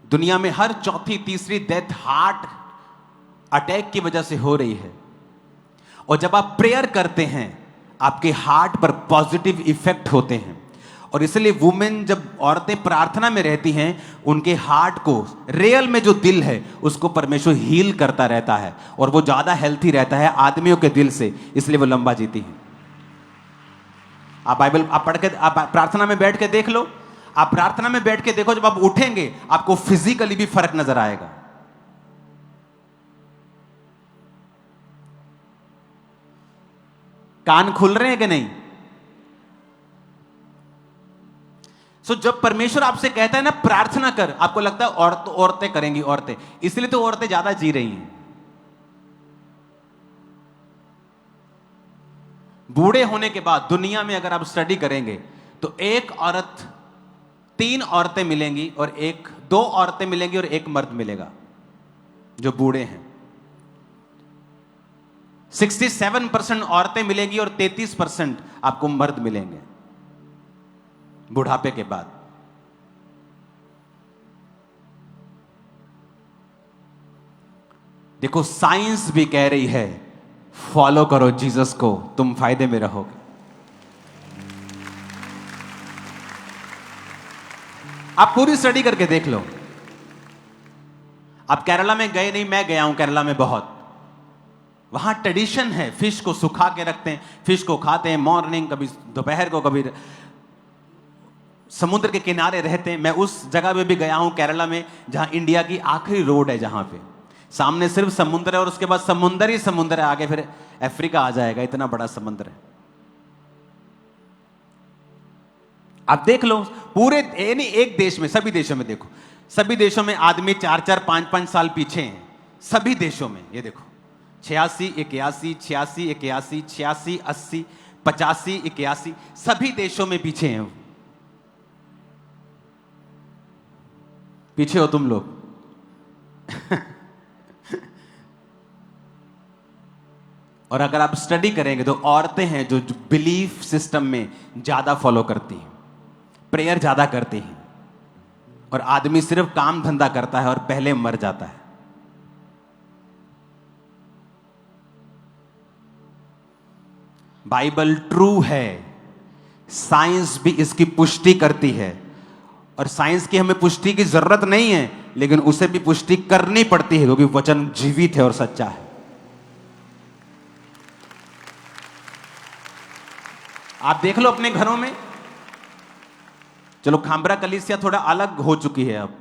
दुनिया में हर चौथी तीसरी डेथ हार्ट अटैक की वजह से हो रही है। और जब आप प्रेयर करते हैं, आपके हार्ट पर पॉजिटिव इफेक्ट होते हैं। और इसलिए वुमेन, जब औरतें प्रार्थना में रहती हैं, उनके हार्ट को, रियल में जो दिल है, उसको परमेश्वर हील करता रहता है, और वो ज्यादा हेल्थी रहता है आदमियों के दिल से, इसलिए वो लंबा जीती हैं। आप बाइबल आप पढ़ के, आप प्रार्थना में बैठ के देख लो। आप प्रार्थना में बैठ के देखो, जब आप उठेंगे आपको फिजिकली भी फर्क नजर आएगा। कान खुल रहे हैं कि नहीं? जब परमेश्वर आपसे कहता है ना प्रार्थना कर, आपको लगता है औरतें करेंगी, औरतें, इसलिए तो औरतें ज्यादा जी रही हैं। बूढ़े होने के बाद दुनिया में अगर आप स्टडी करेंगे तो एक औरत, 3 औरतें मिलेंगी, और 2 औरतें मिलेंगी और 1 मर्द मिलेगा जो बूढ़े हैं। 67% औरतें मिलेंगी और 33% आपको मर्द मिलेंगे बुढ़ापे के बाद। देखो, साइंस भी कह रही है फॉलो करो जीसस को, तुम फायदे में रहोगे। आप पूरी स्टडी करके देख लो। आप केरला में गए नहीं, मैं गया हूं केरला में बहुत। वहां ट्रेडिशन है, फिश को सुखा के रखते हैं, फिश को खाते हैं मॉर्निंग, कभी दोपहर को, कभी समुद्र के किनारे रहते हैं। मैं उस जगह पे भी गया हूं केरला में जहां इंडिया की आखिरी रोड है, जहां पे सामने सिर्फ समुद्र है और उसके बाद समुद्र ही समुद्र है, आगे फिर अफ्रीका आ जाएगा, इतना बड़ा समुद्र है। आप देख लो, पूरे यानी एक देश में, सभी देशों में देखो, सभी देशों में आदमी 4-4, 5-5 साल पीछे हैं। सभी देशों में ये देखो, 86, 81, 86, 81, 86, 80, 85, 81, सभी देशों में पीछे हैं। पीछे हो तुम लोग। और अगर आप स्टडी करेंगे तो औरतें हैं जो बिलीफ सिस्टम में ज्यादा फॉलो करती हैं, प्रेयर ज्यादा करती हैं, और आदमी सिर्फ काम धंधा करता है और पहले मर जाता है। बाइबल ट्रू है, साइंस भी इसकी पुष्टि करती है, और साइंस की हमें पुष्टि की जरूरत नहीं है, लेकिन उसे भी पुष्टि करनी पड़ती है, क्योंकि वचन जीवित है और सच्चा है। आप देख लो अपने घरों में, चलो खामरा कलीसिया थोड़ा अलग हो चुकी है अब,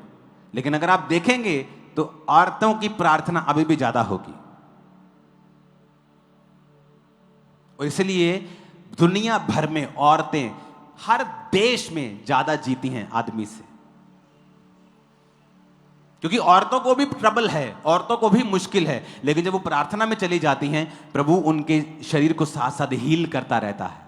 लेकिन अगर आप देखेंगे तो औरतों की प्रार्थना अभी भी ज्यादा होगी। और इसलिए दुनिया भर में औरतें हर देश में ज्यादा जीती हैं आदमी से, क्योंकि औरतों को भी ट्रबल है, औरतों को भी मुश्किल है, लेकिन जब वो प्रार्थना में चली जाती हैं, प्रभु उनके शरीर को साथ साथ हील करता रहता है।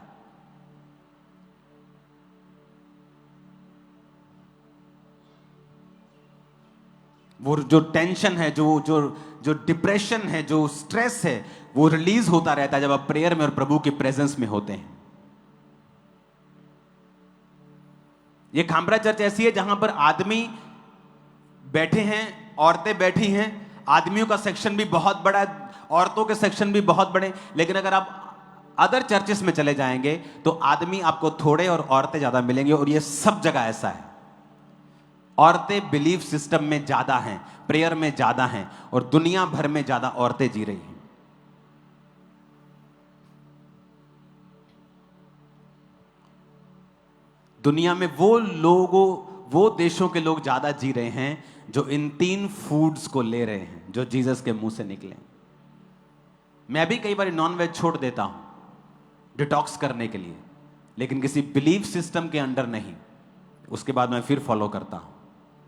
वो जो टेंशन है, जो जो जो डिप्रेशन है, जो स्ट्रेस है, वो रिलीज होता रहता है जब आप प्रेयर में और प्रभु के प्रेजेंस में होते हैं। ये खामरा चर्च ऐसी है जहां पर आदमी बैठे हैं, औरतें बैठी हैं, आदमियों का सेक्शन भी बहुत बड़ा है, औरतों के सेक्शन भी बहुत बड़े। लेकिन अगर आप अदर चर्चेस में चले जाएंगे तो आदमी आपको थोड़े और औरतें ज्यादा मिलेंगे, और ये सब जगह ऐसा है। औरतें बिलीफ सिस्टम में ज्यादा हैं, प्रेयर में ज्यादा हैं, और दुनिया भर में ज्यादा औरतें जी रही हैं। दुनिया में वो देशों के लोग ज्यादा जी रहे हैं जो इन 3 फूड्स को ले रहे हैं जो जीसस के मुंह से निकले। मैं भी कई बार नॉनवेज छोड़ देता हूं डिटॉक्स करने के लिए, लेकिन किसी बिलीफ सिस्टम के अंडर नहीं। उसके बाद मैं फिर फॉलो करता हूं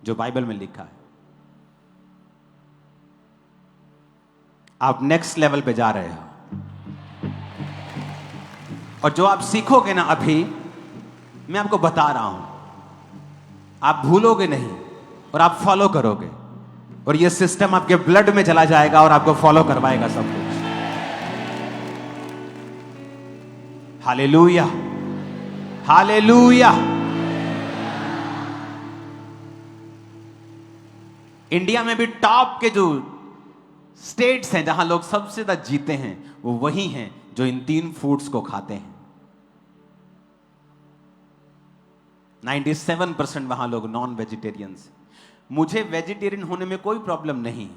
जो बाइबल में लिखा है। आप नेक्स्ट लेवल पे जा रहे हो। और जो आप सीखोगे ना अभी, मैं आपको बता रहा हूं, आप भूलोगे नहीं और आप फॉलो करोगे, और ये सिस्टम आपके ब्लड में चला जाएगा और आपको फॉलो करवाएगा सब कुछ। Hallelujah, hallelujah. इंडिया में भी टॉप के जो स्टेट्स हैं जहां लोग सबसे ज्यादा जीते हैं, वो वही हैं जो इन 3 फूड्स को खाते हैं। 97% वहां लोग नॉन वेजिटेरियंस। मुझे वेजिटेरियन होने में कोई प्रॉब्लम नहीं है,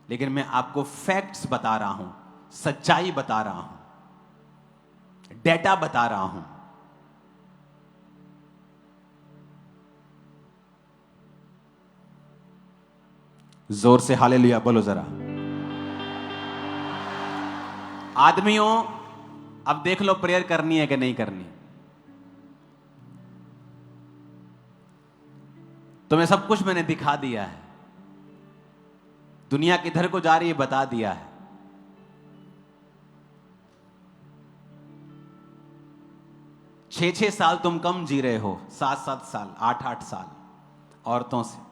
लेकिन मैं आपको फैक्ट्स बता रहा हूं, सच्चाई बता रहा हूं, डेटा बता रहा हूं। जोर से हालेलुया बोलो जरा। आदमियों, अब देख लो प्रेयर करनी है कि नहीं करनी। तुम्हें सब कुछ मैंने दिखा दिया है, दुनिया किधर को जा रही है बता दिया है। छह साल तुम कम जी रहे हो, 7 साल, 8 साल औरतों से।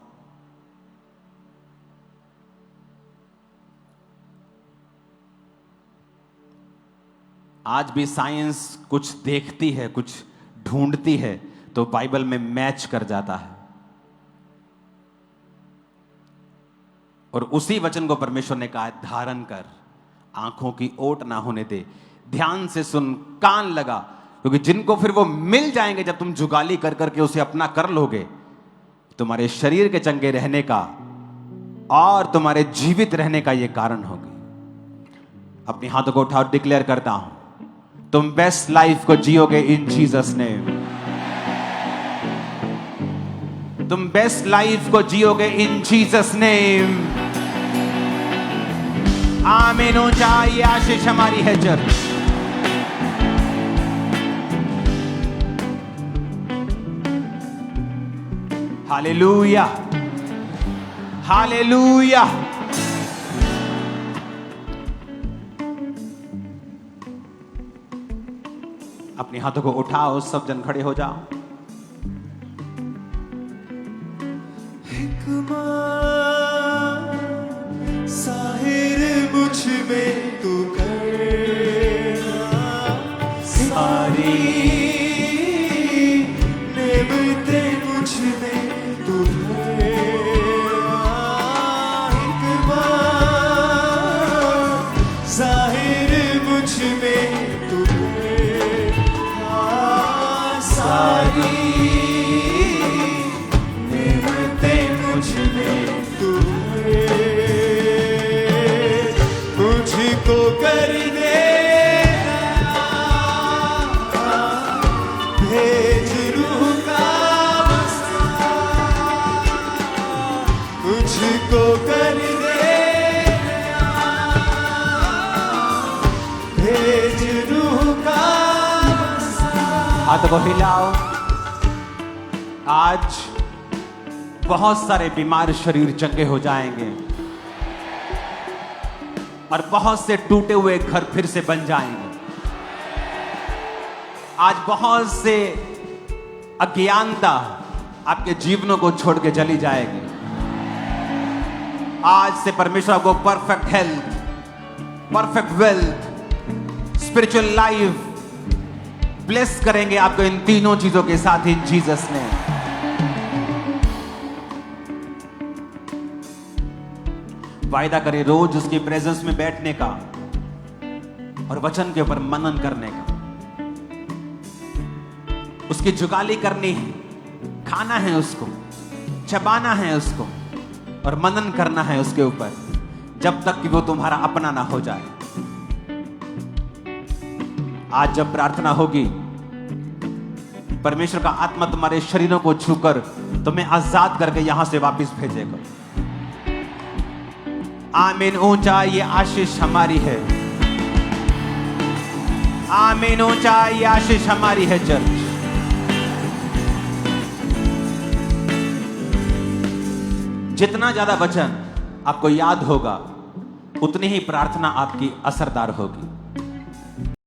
आज भी साइंस कुछ देखती है, कुछ ढूंढती है, तो बाइबल में मैच कर जाता है। और उसी वचन को परमेश्वर ने कहा है, धारण कर, आंखों की ओट ना होने दे, ध्यान से सुन, कान लगा, क्योंकि जिनको फिर वो मिल जाएंगे जब तुम जुगाली कर करके उसे अपना कर लोगे, तुम्हारे शरीर के चंगे रहने का और तुम्हारे जीवित रहने का यह कारण होगी। अपने हाथों को उठाओ, डिक्लेयर करता हूं, तुम बेस्ट लाइफ को जियोगे इन जीसस नेम। तुम बेस्ट लाइफ को जियोगे इन जीसस नेम। आमीन। ऊंचा ये आशीष हमारी है चर्च। Hallelujah, hallelujah. अपने हाथों को उठाओ, सब जन खड़े हो जाओ। साहिर मुझ में तू करना, सारी नेमतें मुझ में तू भरना। एक बार साहिर मुझ में तू भरना, सारी नेमतें मुझ में तू मुझको कर देना, भेज रूह का बसा, मुझको कर देना, भेज रूह का बसा। हाथ को हिलाओ। आज बहुत सारे बीमार शरीर चंगे हो जाएंगे और बहुत से टूटे हुए घर फिर से बन जाएंगे। आज बहुत से अज्ञानता आपके जीवनों को छोड़ के चली जाएगी। आज से परमेश्वर को perfect health, perfect wealth, spiritual life bless करेंगे आपको इन तीनों चीजों के साथ इन जीसस ने। वायदा करें रोज उसकी प्रेजेंस में बैठने का और वचन के ऊपर मनन करने का। उसकी जुगाली करनी है, खाना है उसको, चबाना है उसको और मनन करना है उसके ऊपर, जब तक कि वो तुम्हारा अपना ना हो जाए। आज जब प्रार्थना होगी, परमेश्वर का आत्मा तुम्हारे शरीरों को छूकर तुम्हें आजाद करके यहां से वापस भेजेगा। आमीन। ऊंचा ये आशीष हमारी है। आमीन। ऊंचा ये आशीष हमारी है चर्च। जितना ज्यादा वचन आपको याद होगा, उतनी ही प्रार्थना आपकी असरदार होगी।